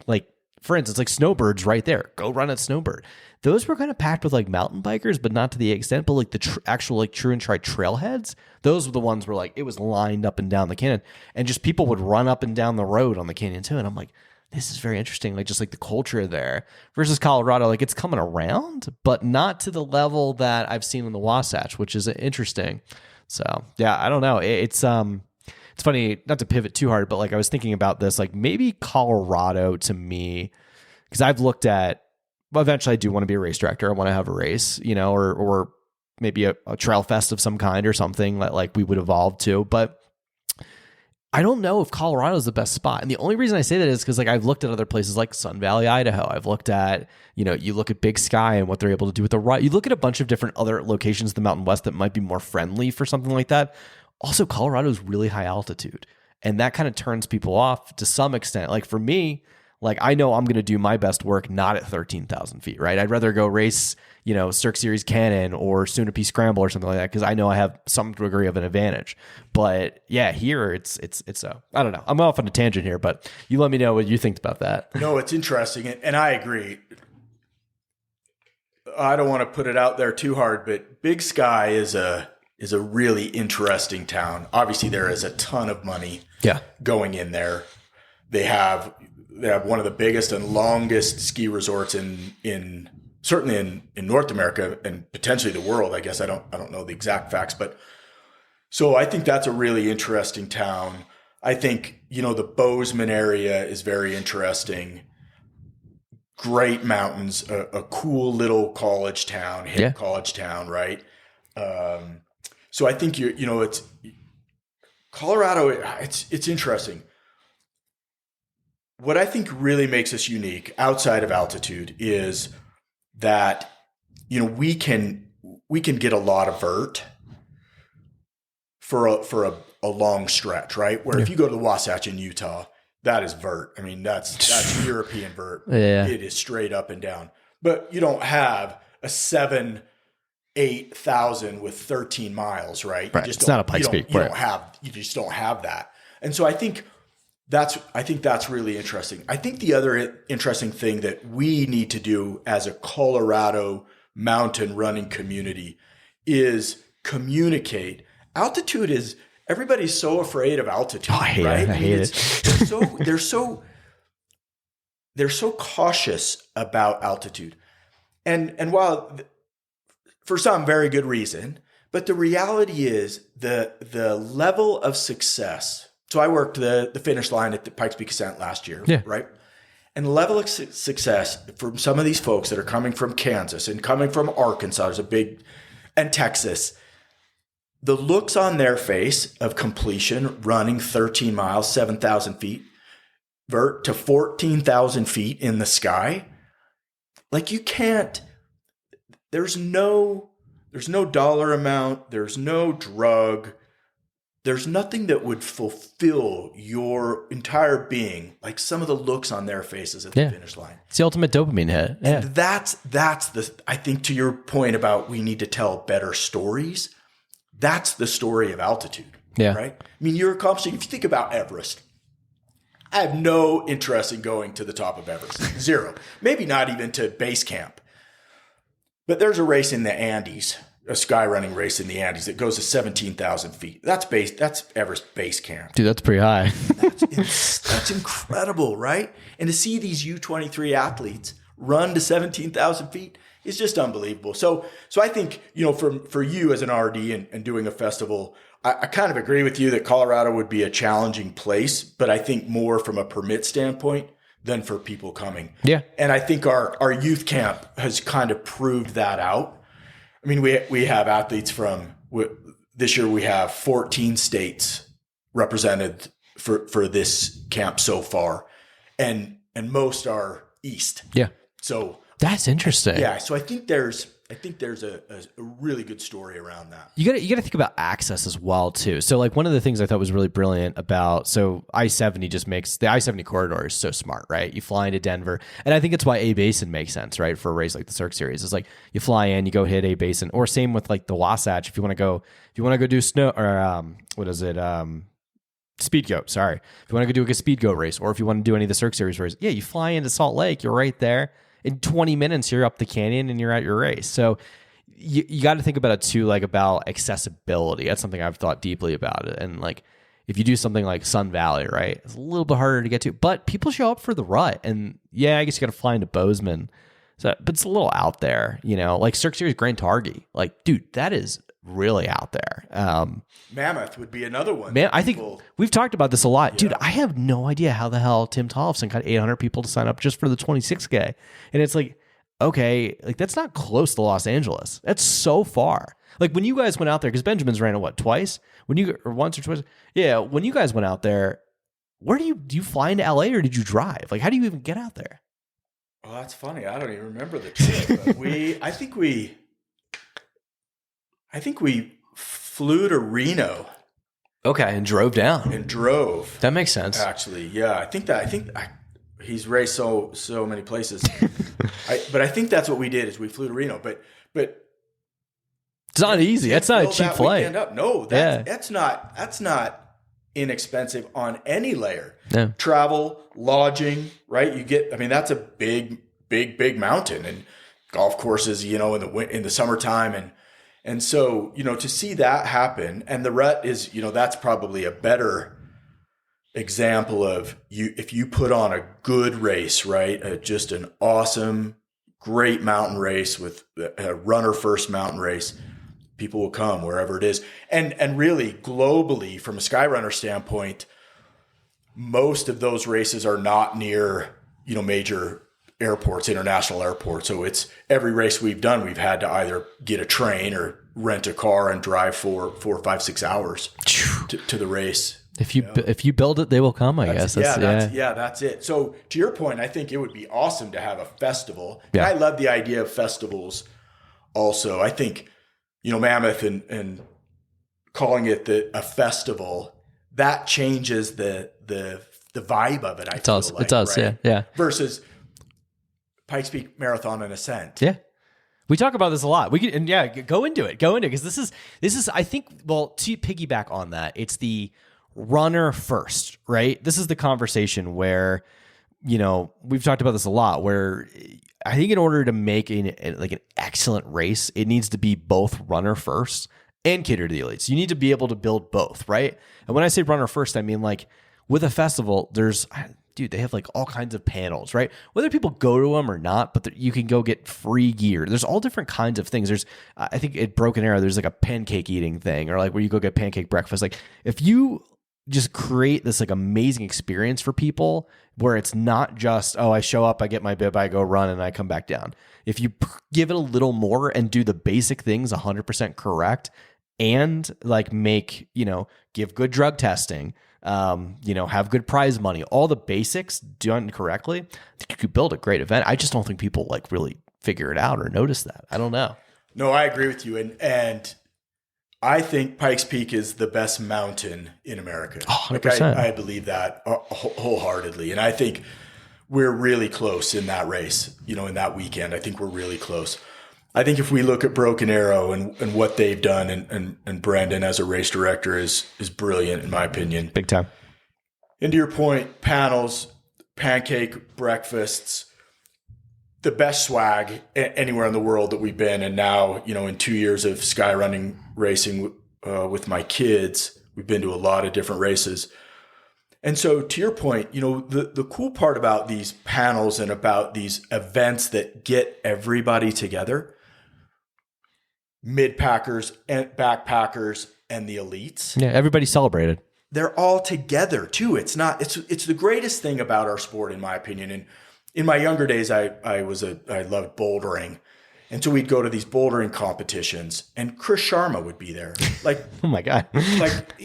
for instance, like Snowbird's right there. Go run at Snowbird. Those were kind of packed with like mountain bikers, but not to the extent. But like the actual like true and try trailheads, those were the ones where like it was lined up and down the canyon, and just people would run up and down the road on the canyon too. And I'm like, this is very interesting. Like, just like the culture there versus Colorado, like it's coming around, but not to the level that I've seen in the Wasatch, which is interesting. So yeah, I don't know. It's funny, not to pivot too hard, but like I was thinking about this, like maybe Colorado to me, because I've looked at, well, eventually I do want to be a race director. I want to have a race, or maybe a trail fest of some kind or something that like we would evolve to, but I don't know if Colorado is the best spot. And the only reason I say that is because like I've looked at other places like Sun Valley, Idaho. I've looked at, you look at Big Sky and what they're able to do with the ride. You look at a bunch of different other locations in the Mountain West that might be more friendly for something like that. Also, Colorado is really high altitude, and that kind of turns people off to some extent. Like for me, like I know I'm going to do my best work not at 13,000 feet, right? I'd rather go race, Cirque Series Cannon or Sunapee Scramble or something like that because I know I have some degree of an advantage. But yeah, here it's I don't know. I'm off on a tangent here, but you let me know what you think about that. No, it's interesting, and I agree. I don't want to put it out there too hard, but Big Sky is a really interesting town. Obviously, there is a ton of money going in there. They have one of the biggest and longest ski resorts in certainly in North America and potentially the world. I guess I don't know the exact facts, but so I think that's a really interesting town. I think, the Bozeman area is very interesting. Great mountains, a cool little college town, hip college town, right? So I think it's Colorado. It's interesting. What I think really makes us unique outside of altitude is that, we can get a lot of vert for a long stretch, right? Where if you go to the Wasatch in Utah, that is vert. I mean, that's European vert. Yeah. It is straight up and down. But you don't have a 7,000-8,000 with 13 miles, right? Right. It's not a Pikes Peak. You just don't have that. And so I think that's really interesting. I think the other interesting thing that we need to do as a Colorado mountain running community is communicate. Altitude is, everybody's so afraid of altitude. Oh, I hate right? it. I hate it. They're so cautious about altitude. And while for some very good reason, but the reality is the level of success. So I worked the finish line at the Pikes Peak Ascent last year, right? And the level of success from some of these folks that are coming from Kansas and coming from Arkansas, and Texas, the looks on their face of completion, running 13 miles, 7,000 feet, vert to 14,000 feet in the sky. Like, you can't, there's no dollar amount, there's no drug, there's nothing that would fulfill your entire being like some of the looks on their faces at the finish line. It's the ultimate dopamine hit. Yeah. And that's I think, to your point about we need to tell better stories, that's the story of altitude. Yeah. Right? I mean, you're accomplishing, if you think about Everest, I have no interest in going to the top of Everest. Zero. Maybe not even to base camp. But there's a race in the Andes, a skyrunning race in the Andes that goes to 17,000 feet. That's Everest base camp. Dude, that's pretty high. That's incredible, right? And to see these U23 athletes run to 17,000 feet is just unbelievable. So I think, for you as an RD and doing a festival, I kind of agree with you that Colorado would be a challenging place, but I think more from a permit standpoint than for people coming. Yeah. And I think our youth camp has kind of proved that out. I mean, we have athletes this year we have 14 states represented for this camp so far. And most are East. Yeah. So that's interesting. Yeah. So I think there's a really good story around that. You got to think about access as well too. So like one of the things I thought was really brilliant about, so I-70 just makes the I-70 corridor is so smart, right? You fly into Denver, and I think it's why A Basin makes sense, right? For a race like the Cirque Series, it's like you fly in, you go hit A Basin, or same with like the Wasatch. If you want to go do snow or Speed Goat. Sorry, if you want to go do a Speed Goat race, or if you want to do any of the Cirque Series races, yeah, you fly into Salt Lake, you're right there. In 20 minutes, you're up the canyon and you're at your race. So you got to think about it too, like about accessibility. That's something I've thought deeply about it. And like, if you do something like Sun Valley, right, it's a little bit harder to get to, but people show up for the rut. And yeah, I guess you got to fly into Bozeman. So, but it's a little out there, like Cirque Series Grand Targhee. Like, dude, that is really out there. Mammoth would be another one. Man, I think we've talked about this a lot. Dude, I have no idea how the hell Tim Tollefson got 800 people to sign up just for the 26K. And it's like, okay, like that's not close to Los Angeles. That's so far. Like when you guys went out there, because Benjamin's ran it, twice? Or once or twice? Yeah, when you guys went out there, where do you fly into LA or did you drive? Like, how do you even get out there? Well, that's funny. I don't even remember the trip. But I think we flew to Reno. Okay, and drove down. That makes sense. Actually, yeah. I think he's raced so many places. But I think that's what we did is we flew to Reno. But it's not easy. That's not a cheap flight. No, that's not inexpensive on any layer. No. Travel, lodging, right? That's a big mountain and golf courses, in the summertime and so, to see that happen, and the rut is, that's probably a better example of if you put on a good race, right? Just an awesome, great mountain race with a runner first mountain race, people will come wherever it is. And really globally from a Skyrunner standpoint, most of those races are not near, major airports, international airports. So it's every race we've done, we've had to either get a train or rent a car and drive for 4, 5, 6 hours to the race. If you build it, they will come, I guess. That's it. So to your point, I think it would be awesome to have a festival. Yeah. And I love the idea of festivals also. I think, Mammoth and calling it a festival, that changes the the vibe of it. It does. It does. Right? Yeah. Versus Pikes Peak Marathon and Ascent. Yeah. We talk about this a lot. We can, and yeah, go into it. Because this is, I think, well, to piggyback on that, it's the runner first, right? This is the conversation where, we've talked about this a lot, where I think in order to make an excellent race, it needs to be both runner first and cater to the elites. You need to be able to build both, right? And when I say runner first, I mean like with a festival, they have like all kinds of panels, right? Whether people go to them or not, but you can go get free gear. There's all different kinds of things. There's, I think at Broken Arrow, there's like a pancake eating thing, or like where you go get pancake breakfast. Like if you just create this like amazing experience for people where it's not just, oh, I show up, I get my bib, I go run and I come back down. If you give it a little more and do the basic things 100% correct and like give good drug testing, have good prize money, all the basics done correctly, I think you could build a great event. I just don't think people like really figure it out or notice that. I don't know. No, I agree with you. And I think Pikes Peak is the best mountain in America. 100%. Like I believe that wholeheartedly. And I think we're really close in that race, in that weekend. I think we're really close. I think if we look at Broken Arrow and what they've done, and Brendan as a race director is brilliant in my opinion. Big time. And to your point, panels, pancake breakfasts, the best swag anywhere in the world that we've been. And now, in 2 years of skyrunning racing with my kids, we've been to a lot of different races. And so to your point, the cool part about these panels and about these events that get everybody together, mid-packers and backpackers and the elites. Yeah, everybody celebrated. They're all together too. It's the greatest thing about our sport, in my opinion. And in my younger days, I loved bouldering. And so we'd go to these bouldering competitions and Chris Sharma would be there. Like, oh my God. Like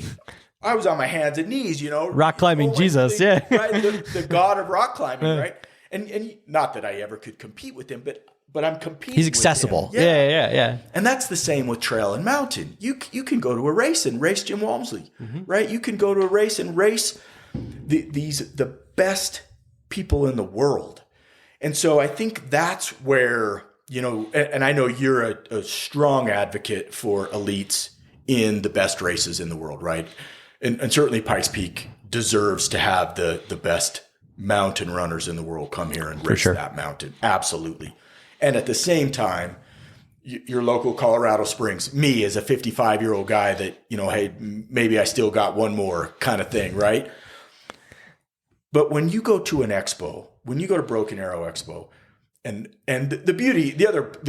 I was on my hands and knees, rock climbing Jesus. Yeah. Right. The god of rock climbing. Right. And not that I ever could compete with him, but I'm competing. He's accessible. With him. Yeah. And that's the same with trail and mountain. You can go to a race and race Jim Walmsley, right? You can go to a race and race the best people in the world. And so I think that's where, and I know you're a strong advocate for elites in the best races in the world, right? And certainly Pikes Peak deserves to have the best mountain runners in the world come here and race that mountain. Absolutely. And at the same time, your local Colorado Springs, me as a 55-year-old guy that, hey, maybe I still got one more kind of thing, right? But when you go to an expo, when you go to Broken Arrow Expo, and the beauty, the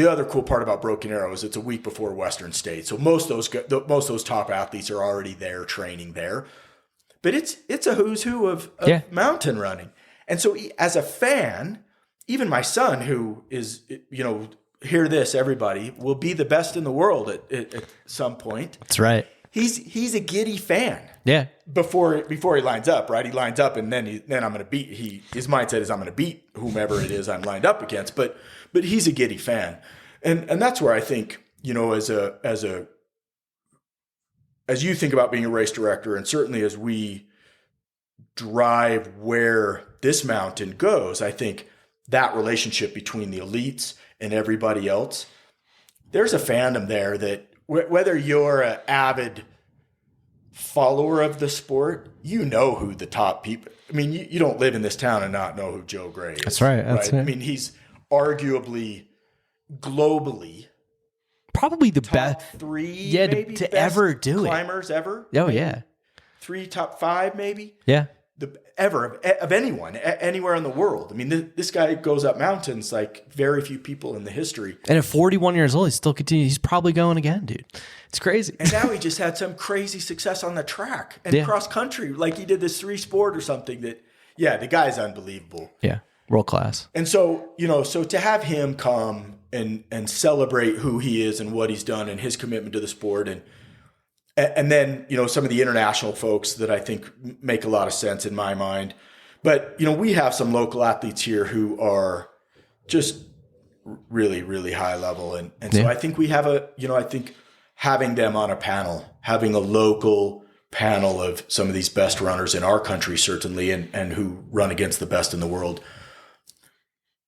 other cool part about Broken Arrow is it's a week before Western States, so most of those top athletes are already there training there. But it's a who's who of mountain running, and so as a fan. Even my son, who is, hear this, everybody, will be the best in the world at some point. That's right. He's a giddy fan. Yeah. Before he lines up, right? He lines up, and then I'm going to beat. His mindset is I'm going to beat whomever it is I'm lined up against. But he's a giddy fan, and that's where I think as you think about being a race director, and certainly as we drive where this mountain goes, I think. That relationship between the elites and everybody else, there's a fandom there that whether you're an avid follower of the sport, who the top people. I mean, you don't live in this town and not know who Joe Gray is. That's right. That's right. I mean, he's arguably globally probably the top best 3 to ever do climbers ever. Oh yeah, 3 top 5 maybe. Yeah. Of anyone, anywhere in the world. I mean, this guy goes up mountains like very few people in the history. And at 41 years old, he still continues. He's probably going again, dude. It's crazy. And now he just had some crazy success on the track and cross country. Like he did this 3-sport or something the guy's unbelievable. Yeah. World class. And so, so to have him come and celebrate who he is and what he's done and his commitment to the sport and then, some of the international folks that I think make a lot of sense in my mind. But, we have some local athletes here who are just really, really high level. And so I think we have I think having them on a panel, having a local panel of some of these best runners in our country, certainly, and who run against the best in the world.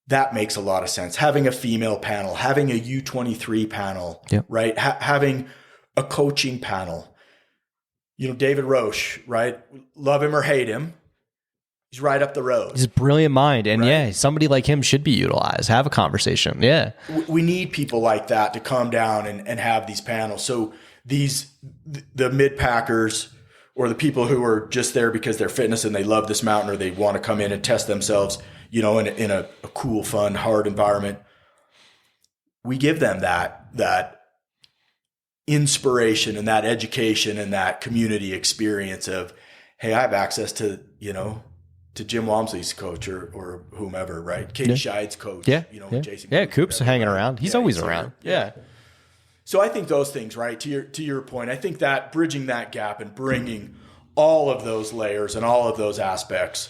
That makes a lot of sense. Having a female panel, having a U23 panel, Yep. right? Having a coaching panel. David Roche, right? Love him or hate him, he's right up the road. He's a brilliant mind. And right? yeah, somebody like him should be utilized. Have a conversation. Yeah. We need people like that to come down and have these panels. So the mid-packers or the people who are just there because they're fitness and they love this mountain or they want to come in and test themselves, in a cool, fun, hard environment, we give them that inspiration and that education and that community experience of, hey, I have access to Jim Walmsley's coach or whomever, right? Katie Scheid's coach. Yeah. Jason. Yeah. Coop's hanging around. He's always around. Yeah. So I think those things, right? To your point, I think that bridging that gap and bringing all of those layers and all of those aspects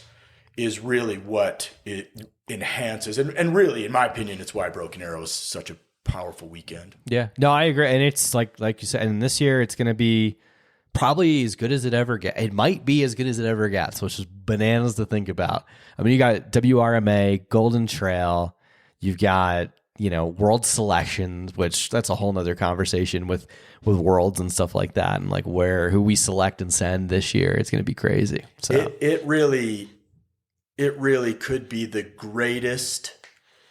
is really what it enhances. And really, in my opinion, it's why Broken Arrow is such a powerful weekend. Yeah. No, I agree. And it's like you said, and this year it's going to be probably as good as it ever gets. It might be as good as it ever gets, which is bananas to think about. I mean, you got WRMA, Golden Trail, you've got, world selections, which that's a whole nother conversation with worlds and stuff like that. And like who we select and send this year, it's going to be crazy. So it really could be the greatest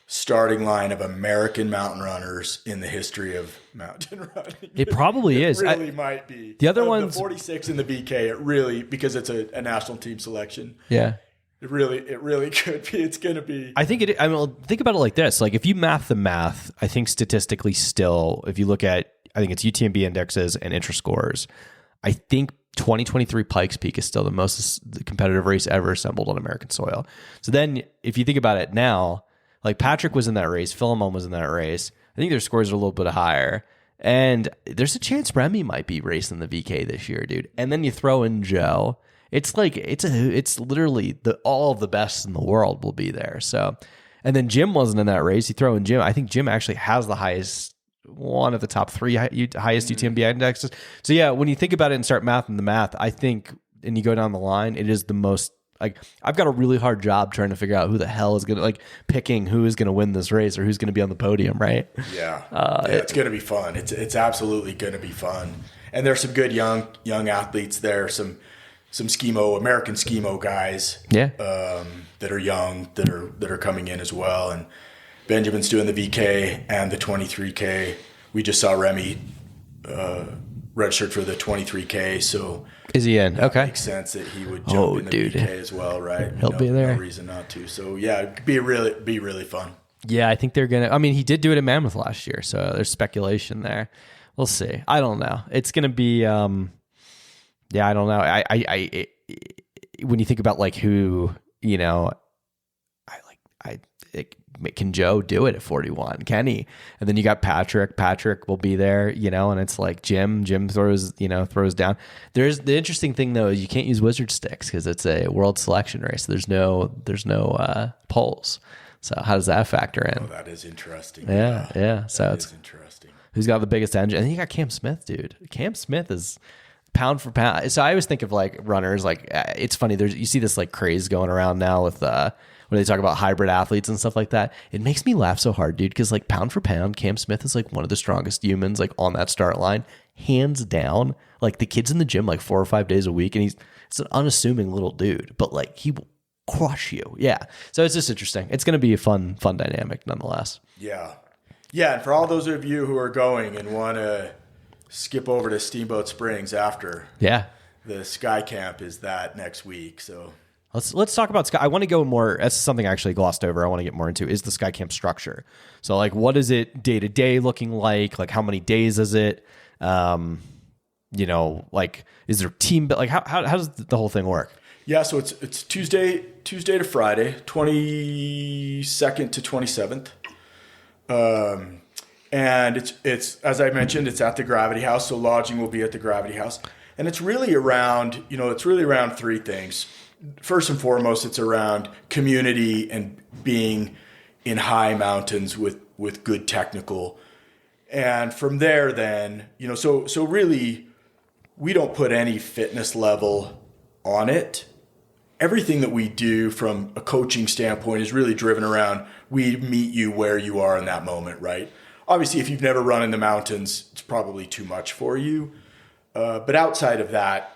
starting line of American mountain runners in the history of mountain running. It probably is. It really might be. The other ones, the 46 in the BK, it really, because it's a national team selection. Yeah. It really could be. It's going to be. I think it. I mean, think about it like this: like if you math the math, I think statistically, still, if you look at, I think it's UTMB indexes and interest scores. I think 2023 Pikes Peak is still the most competitive race ever assembled on American soil. So then, if you think about it now, like Patrick was in that race, Philemon was in that race. I think their scores are a little bit higher, and there's a chance Remy might be racing the VK this year, dude. And then you throw in Joe. It's like it's literally all of the best in the world will be there. So, and then Jim wasn't in that race. You throw in Jim. I think Jim actually has the highest, one of the top three highest UTMB indexes. So yeah, when you think about it and start mathing the math, I think, and you go down the line, it is the most. Like I've got a really hard job trying to figure out who the hell is gonna picking who is gonna win this race or who's gonna be on the podium, right? Yeah, it's gonna be fun. It's absolutely gonna be fun. And there's some good young athletes there. Some American skimo guys, that are young that are coming in as well. And Benjamin's doing the VK and the 23K. We just saw Remy registered for the 23K, so is he in? Okay, makes sense that he would jump in the VK as well, right? He'll be there. No reason not to. So yeah, it'd be really fun. Yeah, I think they're gonna. I mean, he did do it in Mammoth last year, so there's speculation there. We'll see. I don't know. It's gonna be. Yeah, I don't know. I when you think about like who, can Joe do it at 41? Can he? And then you got Patrick. Patrick will be there, and it's like Jim throws down. There's the interesting thing though, is you can't use wizard sticks because it's a world selection race. There's no poles. So how does that factor in? Oh, that is interesting. Yeah. So it's interesting. Who's got the biggest engine? And then you got Cam Smith, dude. Cam Smith is pound for pound. So I always think of like runners, like it's funny. You see this like craze going around now with when they talk about hybrid athletes and stuff like that. It makes me laugh so hard, dude, because like pound for pound, Cam Smith is like one of the strongest humans like on that start line, hands down. Like the kid's in the gym like 4 or 5 days a week, and it's an unassuming little dude, but like he will crush you. Yeah. So it's just interesting. It's going to be a fun dynamic nonetheless. Yeah. And for all those of you who are going and want to skip over to Steamboat Springs after. Yeah. The Sky Camp is that next week. So let's talk about Sky. I want to go more. That's something I actually glossed over. I want to get more into is the Sky Camp structure. So like, what is it day to day looking like? Like how many days is it? Like is there team, like how does the whole thing work? Yeah. So it's Tuesday to Friday, 22nd to 27th. And it's as I mentioned, it's at the Gravity House. So lodging will be at the Gravity House, and it's really around three things. First and foremost, it's around community and being in high mountains with good technical, and from there, then so really, we don't put any fitness level on it. Everything that we do from a coaching standpoint is really driven around, we meet you where you are in that moment, right? Obviously, if you've never run in the mountains, it's probably too much for you. But outside of that,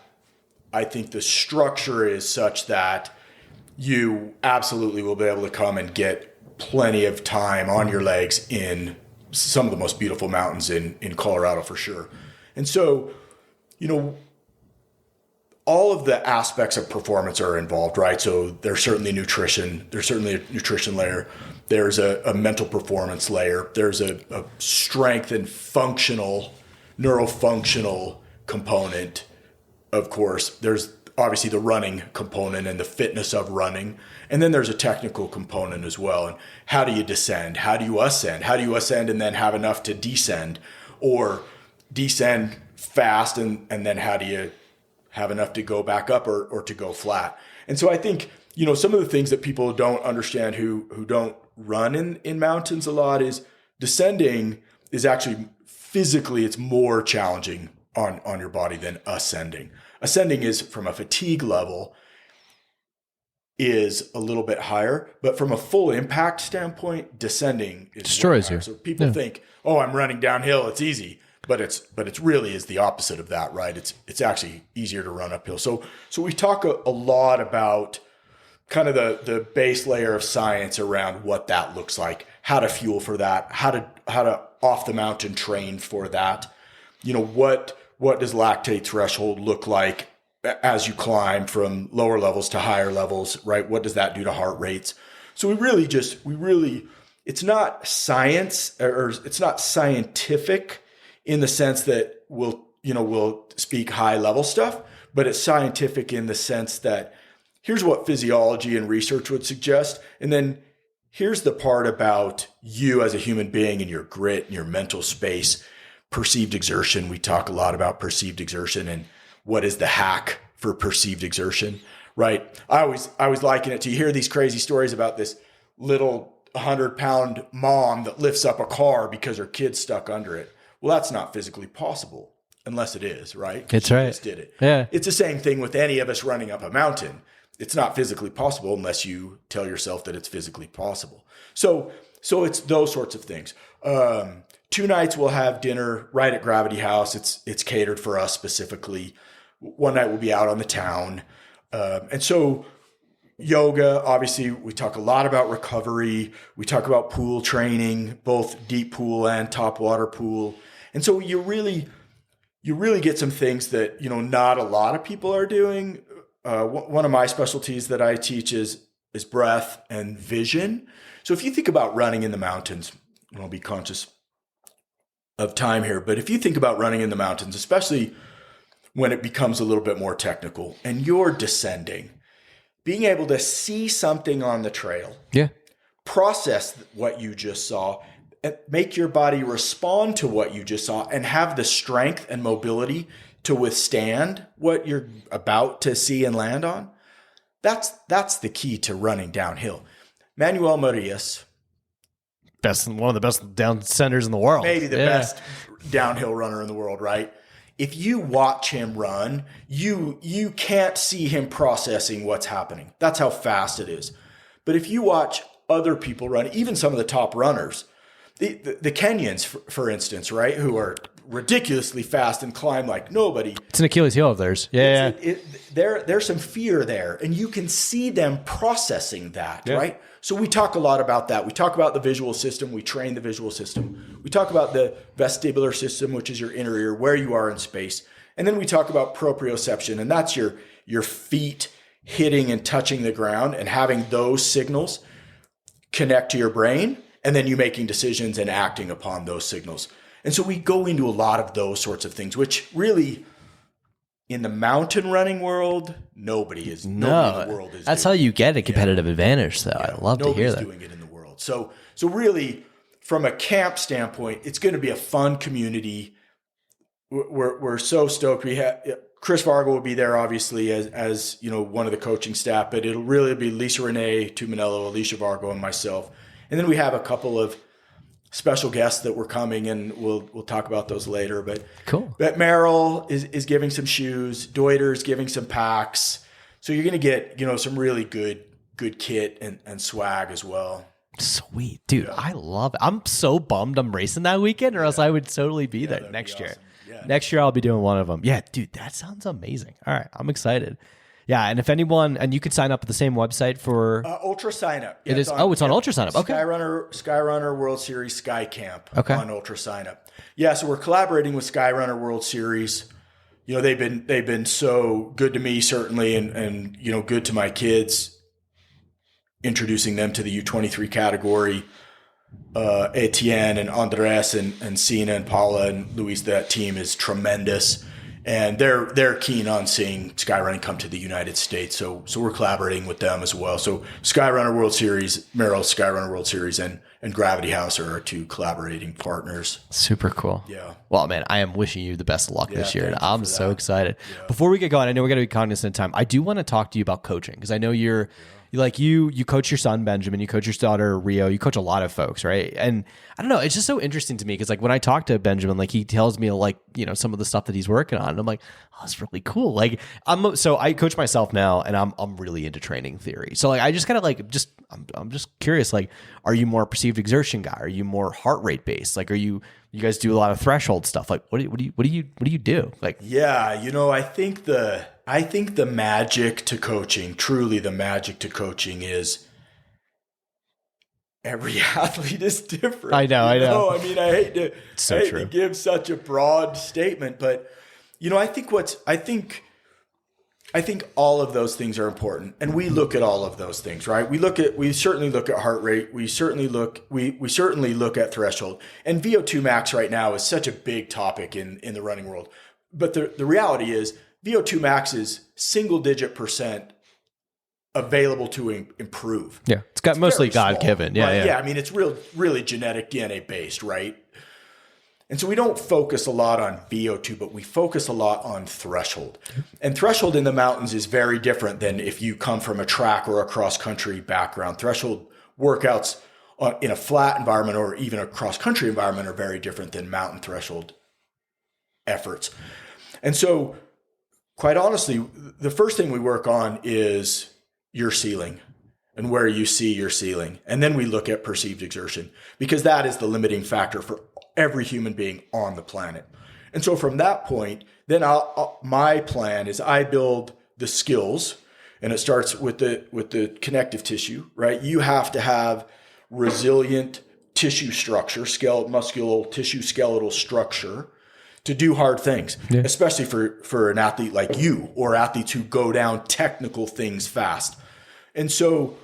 I think the structure is such that you absolutely will be able to come and get plenty of time on your legs in some of the most beautiful mountains in Colorado for sure. And so, all of the aspects of performance are involved, right? So there's certainly nutrition. There's certainly a nutrition layer. There's a mental performance layer. There's a strength and neurofunctional component. Of course, there's obviously the running component and the fitness of running. And then there's a technical component as well. And how do you descend? How do you ascend? How do you ascend and then have enough to descend? Or descend fast and then how do you have enough to go back up or to go flat? And so I think, some of the things that people don't understand who don't run in mountains a lot is descending is actually physically, it's more challenging on your body than ascending. Ascending is from a fatigue level is a little bit higher, but from a full impact standpoint, descending is destroys you. So people think, oh, I'm running downhill, it's easy. But it's really is the opposite of that, right? It's actually easier to run uphill. So we talk a lot about kind of the base layer of science around what that looks like, how to fuel for that, how to off the mountain train for that. What does lactate threshold look like as you climb from lower levels to higher levels, right? What does that do to heart rates? So we really it's not science or it's not scientific in the sense that we'll speak high level stuff, but it's scientific in the sense that here's what physiology and research would suggest. And then here's the part about you as a human being and your grit and your mental space, perceived exertion. We talk a lot about perceived exertion and what is the hack for perceived exertion, right? I always liken it to, you hear these crazy stories about this little 100-pound mom that lifts up a car because her kid's stuck under it. Well, that's not physically possible unless it is, right? That's right. Just did it. Yeah. It's the same thing with any of us running up a mountain. It's not physically possible unless you tell yourself that it's physically possible. So it's those sorts of things. 2 nights we'll have dinner right at Gravity House. It's catered for us specifically. One night we'll be out on the town. And so yoga, obviously we talk a lot about recovery. We talk about pool training, both deep pool and top water pool. And so you really get some things that, not a lot of people are doing. One of my specialties that I teach is breath and vision. So if you think about running in the mountains, and I'll be conscious of time here, but if you think about running in the mountains, especially when it becomes a little bit more technical and you're descending, being able to see something on the trail, process what you just saw, make your body respond to what you just saw and have the strength and mobility to withstand what you're about to see and land on. That's the key to running downhill. Manuel Marias, one of the best downsenders in the world. Maybe the best downhill runner in the world, right? If you watch him run, you can't see him processing what's happening. That's how fast it is. But if you watch other people run, even some of the top runners, the Kenyans, for instance, right, who are ridiculously fast and climb like nobody. It's an Achilles heel of theirs. Yeah. There's some fear there, and you can see them processing that, right? So we talk a lot about that. We talk about the visual system. We train the visual system. We talk about the vestibular system, which is your inner ear, where you are in space. And then we talk about proprioception, and that's your feet hitting and touching the ground and having those signals connect to your brain, and then you making decisions and acting upon those signals. And so we go into a lot of those sorts of things, which really, in the mountain running world, nobody in the world is. That's how you get a competitive advantage, though. I love to hear that. Nobody's doing it in the world. So really, from a camp standpoint, it's going to be a fun community. We're so stoked. We have Chris Varga will be there, obviously, as one of the coaching staff, but it'll really be Lisa Renee Tuminello, Alicia Vargo, and myself. And then we have a couple of special guests that were coming, and we'll talk about those later. But cool. But Merrill is giving some shoes. Deuter's giving some packs. So you're going to get, some really good kit and swag as well. Sweet, dude. Yeah. I love it. I'm so bummed I'm racing that weekend, or else I would totally be there next year. Awesome. Yeah. Next year I'll be doing one of them. Yeah, dude, that sounds amazing. All right, I'm excited. Yeah, and if anyone, and you could sign up at the same website for Ultra Sign Up. Yeah, it's on Ultra Sign Up. Okay. Skyrunner World Series Sky Camp on Ultra Sign Up. Yeah, so we're collaborating with Skyrunner World Series. They've been so good to me, certainly, and good to my kids, introducing them to the U23 category. Etienne and Andres and Sina and Paula and Luis, that team is tremendous. And they're keen on seeing skyrunning come to the United States. So we're collaborating with them as well. So Skyrunner World Series, Merrill's Skyrunner World Series, and Gravity House are our two collaborating partners. Super cool. Yeah. Well, man, I am wishing you the best of luck this year. And I'm so excited. Yeah. Before we get going, I know we're going to be cognizant of time. I do want to talk to you about coaching, because I know you coach your son Benjamin, you coach your daughter Rio, you coach a lot of folks, right? And I don't know, it's just so interesting to me, because when I talk to Benjamin, he tells me some of the stuff that he's working on, and I'm like, oh, that's really cool. So I coach myself now, and I'm really into training theory. So I just kind of I'm just curious, are you more perceived exertion guy? Are you more heart rate based? Are you guys do a lot of threshold stuff? What do you do? I think the magic to coaching, truly the magic to coaching, is every athlete is different. I know. I mean, I hate to give such a broad statement, but I think all of those things are important, and we look at all of those things, right? We certainly look at heart rate. We certainly look at threshold, and VO2 max right now is such a big topic in the running world. But the reality is, VO2 max is single-digit % available to improve. Yeah, it's mostly God-given. Yeah, right? yeah. Yeah, I mean, it's really genetic, DNA-based, right? And so we don't focus a lot on VO2, but we focus a lot on threshold. And threshold in the mountains is very different than if you come from a track or a cross-country background. Threshold workouts in a flat environment or even a cross-country environment are very different than mountain threshold efforts. And so, quite honestly, the first thing we work on is your ceiling and where you see your ceiling. And then we look at perceived exertion, because that is the limiting factor for every human being on the planet. And so from that point, then my plan is I build the skills, and it starts with the connective tissue, right? You have to have resilient tissue structure, muscular tissue skeletal structure, to do hard things, especially for an athlete like you, or athletes who go down technical things fast. And so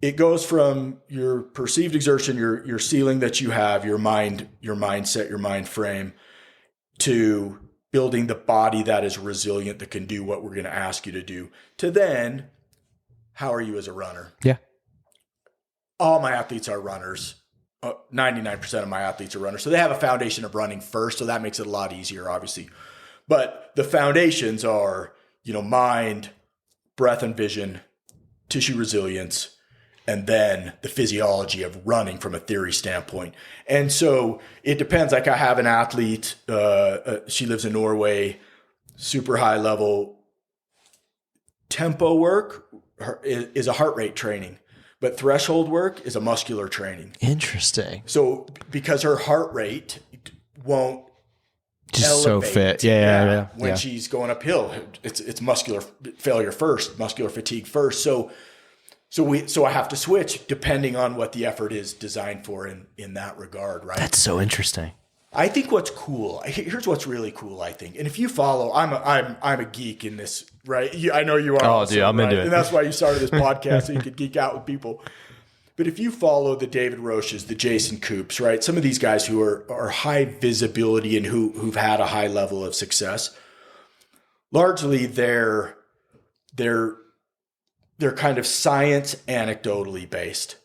it goes from your perceived exertion, your ceiling that you have, your mindset, your mind frame, to building the body that is resilient, that can do what we're going to ask you to do, to then, how are you as a runner? Yeah. All my athletes are runners. 99% of my athletes are runners. So they have a foundation of running first. So that makes it a lot easier, obviously. But the foundations are, mind, breath and vision, tissue resilience, and then the physiology of running from a theory standpoint. And so it depends. I have an athlete, she lives in Norway, super high level. Tempo work is a heart rate training. But threshold work is a muscular training. Interesting. So because her heart rate won't just so fit. Yeah. When she's going uphill, it's muscular failure first, muscular fatigue first. So I have to switch depending on what the effort is designed for in that regard, right? That's so interesting. I think what's cool, here's what's really cool, I think. And if you follow, I'm a geek in this, right? I know you are. Oh, also, dude, I'm into it. And that's why you started this podcast, so you could geek out with people. But if you follow the David Roches, the Jason Coops, right? Some of these guys who are high visibility and who've had a high level of success, largely they're kind of science anecdotally based.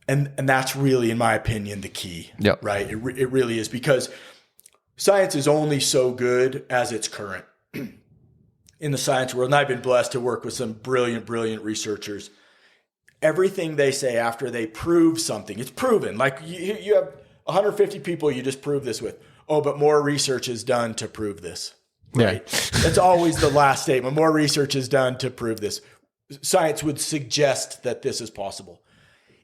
And that's really, in my opinion, the key, right? It really is, because science is only so good as it's current in the science world. And I've been blessed to work with some brilliant, brilliant researchers. everything they say after they prove something, it's proven. Like you have 150 people you just prove this with. Oh, but more research is done to prove this. Right? That's always the last statement. More research is done to prove this. Science would suggest that this is possible.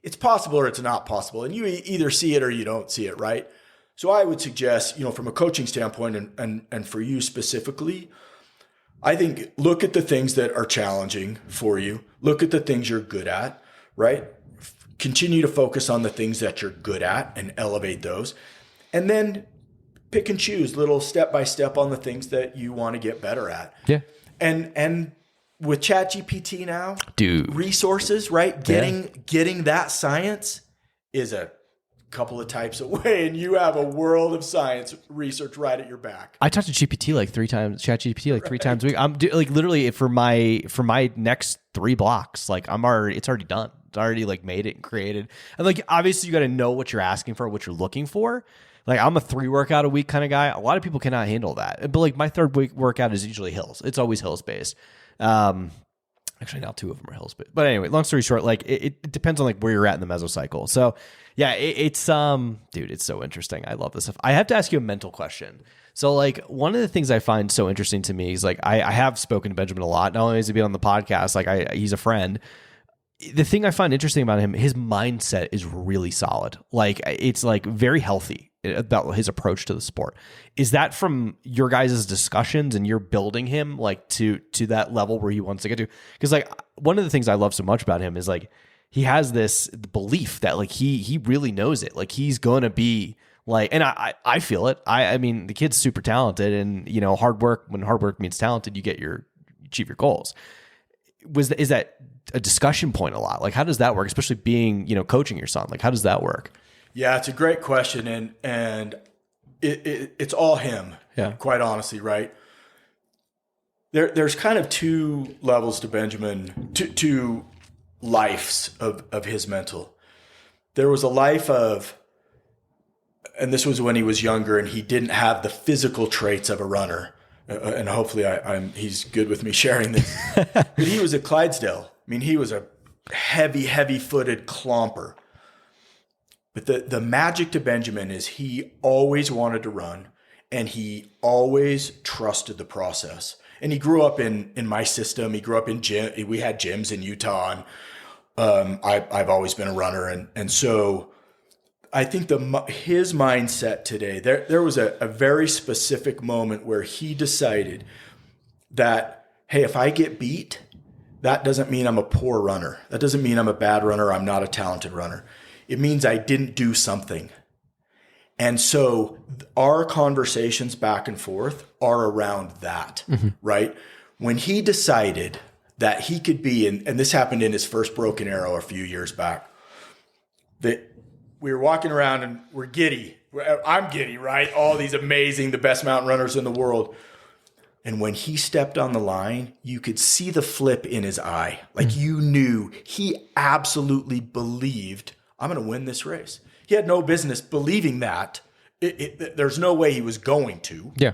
It's possible or it's not possible. And you either see it or you don't see it, right? So I would suggest, from a coaching standpoint and for you specifically, I think look at the things that are challenging for you. Look at the things you're good at, right? Continue to focus on the things that you're good at and elevate those. And then pick and choose little step by step on the things that you want to get better at. Yeah. And with ChatGPT now, dude, resources, right? Getting that science is a couple of types away, and you have a world of science research right at your back. I talked to GPT like 3 times, ChatGPT like 3 times a week. I'm like literally for my next 3 blocks, like it's already done. It's already like made it and created. And like obviously you got to know what you're asking for, what you're looking for. Like I'm a 3 workout a week kind of guy. A lot of people cannot handle that. But like my 3rd week workout is usually hills. It's always hills based. Actually now 2 of them are hills based. But anyway, long story short, like it depends on like where you're at in the mesocycle. So yeah, it's dude, it's so interesting. I love this stuff. I have to ask you a mental question. So like one of the things I find so interesting to me is like I have spoken to Benjamin a lot. Not only has he been on the podcast, like he's a friend. The thing I find interesting about him, his mindset is really solid. Like it's like very healthy about his approach to the sport. Is that from your guys' discussions and you're building him like to that level where he wants to get to? Because like one of the things I love so much about him is like he has this belief that like he really knows it. Like he's gonna be like, and I feel it. I mean the kid's super talented, and hard work, when hard work means talented, you achieve your goals. Is that a discussion point a lot? Like how does that work, especially being coaching your son? Like how does that work? Yeah, it's a great question, and it's all him. Yeah, quite honestly, right? There's kind of 2 levels to Benjamin, two lives of his mental. There was a life of, and this was when he was younger and he didn't have the physical traits of a runner. And hopefully he's good with me sharing this. But he was a Clydesdale. I mean, he was a heavy-footed clomper. But the magic to Benjamin is he always wanted to run, and he always trusted the process. And he grew up in my system. He grew up in gym. We had gyms in Utah, and I've always been a runner. And so I think his mindset today, there was a very specific moment where he decided that, hey, if I get beat, that doesn't mean I'm a poor runner. That doesn't mean I'm a bad runner. I'm not a talented runner. It means I didn't do something. And so our conversations back and forth are around that, right? When he decided that he could be, and this happened in his first Broken Arrow a few years back, that we were walking around and we're giddy. I'm giddy, right? All these amazing, the best mountain runners in the world. And when he stepped on the line, you could see the flip in his eye. Like you knew he absolutely believed, I'm going to win this race. He had no business believing that. There's no way he was going to. Yeah.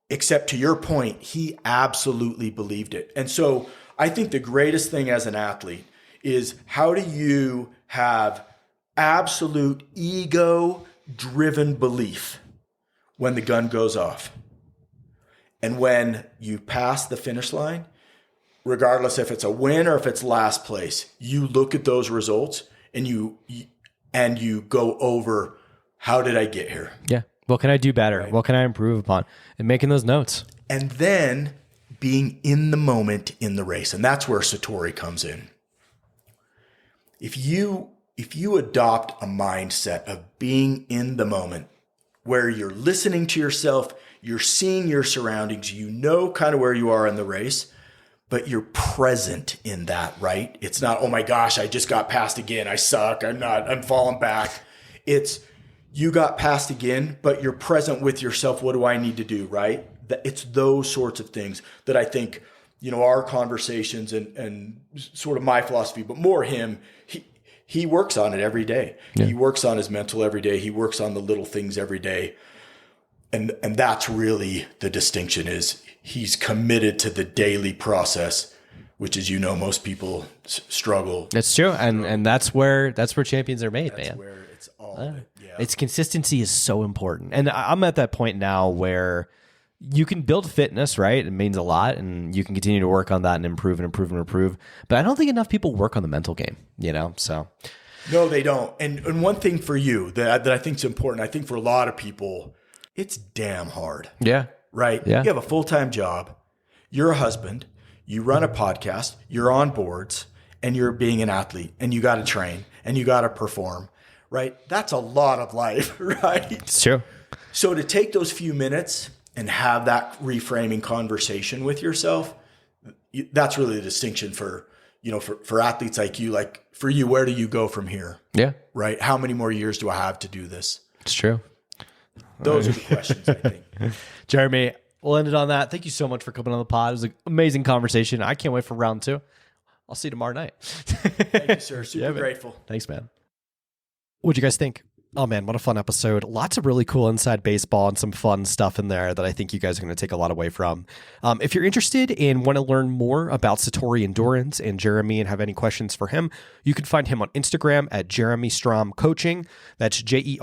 Except to your point, he absolutely believed it. And so I think the greatest thing as an athlete is how do you have absolute ego-driven belief when the gun goes off? And when you pass the finish line, regardless if it's a win or if it's last place, you look at those results and you go over, how did I get here? Yeah. What can I do better? Right. What can I improve upon? And making those notes. And then being in the moment in the race. And that's where Satori comes in. If you adopt a mindset of being in the moment where you're listening to yourself, you're seeing your surroundings, you know kind of where you are in the race, but you're present in that, right? It's not, oh my gosh, I just got passed again. I suck. I'm falling back. It's you got passed again, but you're present with yourself. What do I need to do, right? It's those sorts of things that I think, our conversations and sort of my philosophy, but more him, he works on it every day. Yeah. He works on his mental every day. He works on the little things every day. And that's really the distinction is he's committed to the daily process which is, most people struggle. That's true. And that's where champions are made, That's man. where it's all of it. Yeah. It's consistency is so important. And I'm at that point now where you can build fitness, right? It means a lot, and you can continue to work on that and improve and improve and improve. But I don't think enough people work on the mental game, So No, they don't. And one thing for you that I think is important, I think for a lot of people, it's damn hard. yeah, Right? Yeah. You have a full-time job. You're a husband. You run a podcast. You're on boards, and you're being an athlete, and you got to train, and you got to perform. Right? That's a lot of life, right? it's true. So to take those few minutes and have that reframing conversation with yourself, that's really the distinction for athletes like you. Like for you, where do you go from here? Yeah, Right? How many more years do I have to do this? it's true. Those are the questions, I think. Jeremy, we'll end it on that. Thank you so much for coming on the pod. It was an amazing conversation. I can't wait for round 2. I'll see you tomorrow night. Thank you, sir. Super grateful. Thanks, man. What'd you guys think? Oh man, what a fun episode. Lots of really cool inside baseball and some fun stuff in there that I think you guys are going to take a lot away from. If you're interested and want to learn more about Satori Endurance and Jeremy and have any questions for him, you can find him on Instagram at Jeremy Strom Coaching. That's Jeremy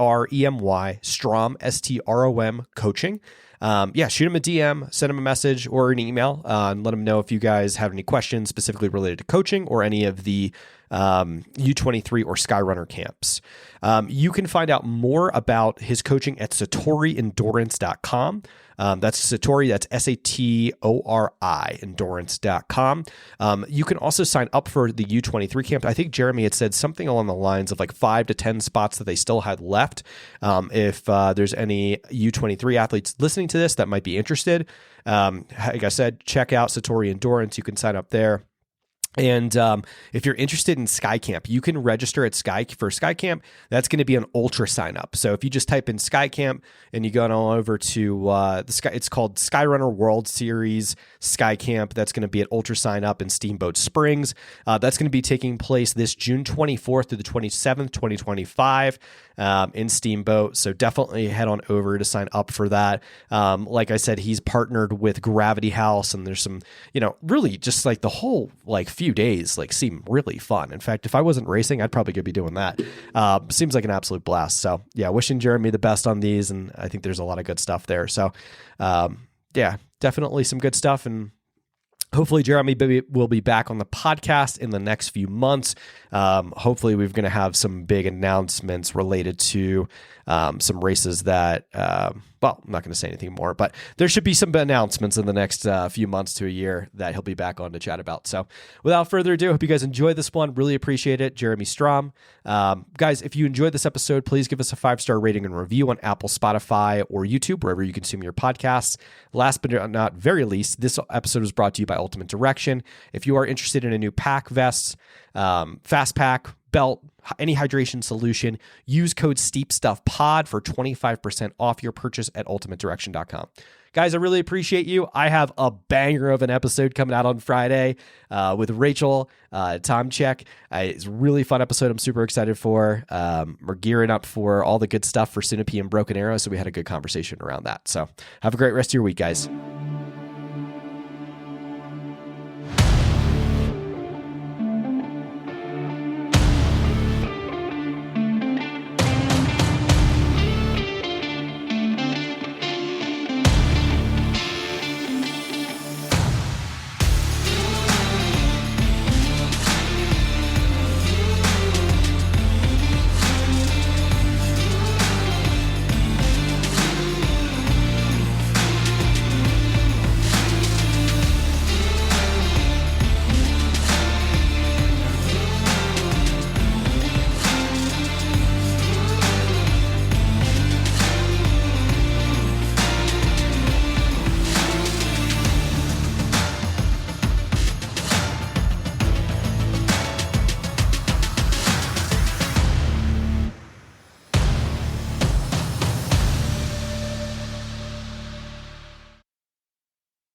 Strom, Strom Coaching. Shoot him a DM, send him a message or an email, and let him know if you guys have any questions specifically related to coaching or any of the U23 or Skyrunner camps. You can find out more about his coaching at satoriendurance.com. That's Satori, that's Satori, endurance.com. You can also sign up for the U23 camp. I think Jeremy had said something along the lines of like 5 to 10 spots that they still had left. If there's any U23 athletes listening to this that might be interested, like I said, check out Satori Endurance. You can sign up there. And if you're interested in Sky Camp, you can register at Sky Camp. That's going to be an ultra sign up. So if you just type in Sky Camp and you go on over to it's called Skyrunner World Series Sky Camp. That's going to be at ultra sign up in Steamboat Springs. That's going to be taking place this June 24th to the 27th, 2025 in Steamboat. So definitely head on over to sign up for that. Like I said, he's partnered with Gravity House, and there's some, really just like the whole few days seem really fun. In fact, if I wasn't racing, I'd probably be doing that. Seems like an absolute blast. So yeah, wishing Jeremy the best on these, and I think there's a lot of good stuff there. So definitely some good stuff, and hopefully Jeremy will be back on the podcast in the next few months. Hopefully we're going to have some big announcements related to some races that, I'm not going to say anything more, but there should be some announcements in the next few months to a year that he'll be back on to chat about. So without further ado, I hope you guys enjoyed this one. Really appreciate it. Jeremy Strom. Guys, if you enjoyed this episode, please give us a 5-star rating and review on Apple, Spotify, or YouTube, wherever you consume your podcasts. Last but not very least, this episode was brought to you by Ultimate Direction. If you are interested in a new pack, vest, fast pack, belt, any hydration solution, use code SteepStuffPod for 25% off your purchase at ultimatedirection.com. Guys, I really appreciate you. I have a banger of an episode coming out on Friday with Rachel Tomchek. It's a really fun episode I'm super excited for. We're gearing up for all the good stuff for Synope and Broken Arrow, so we had a good conversation around that. So have a great rest of your week, guys.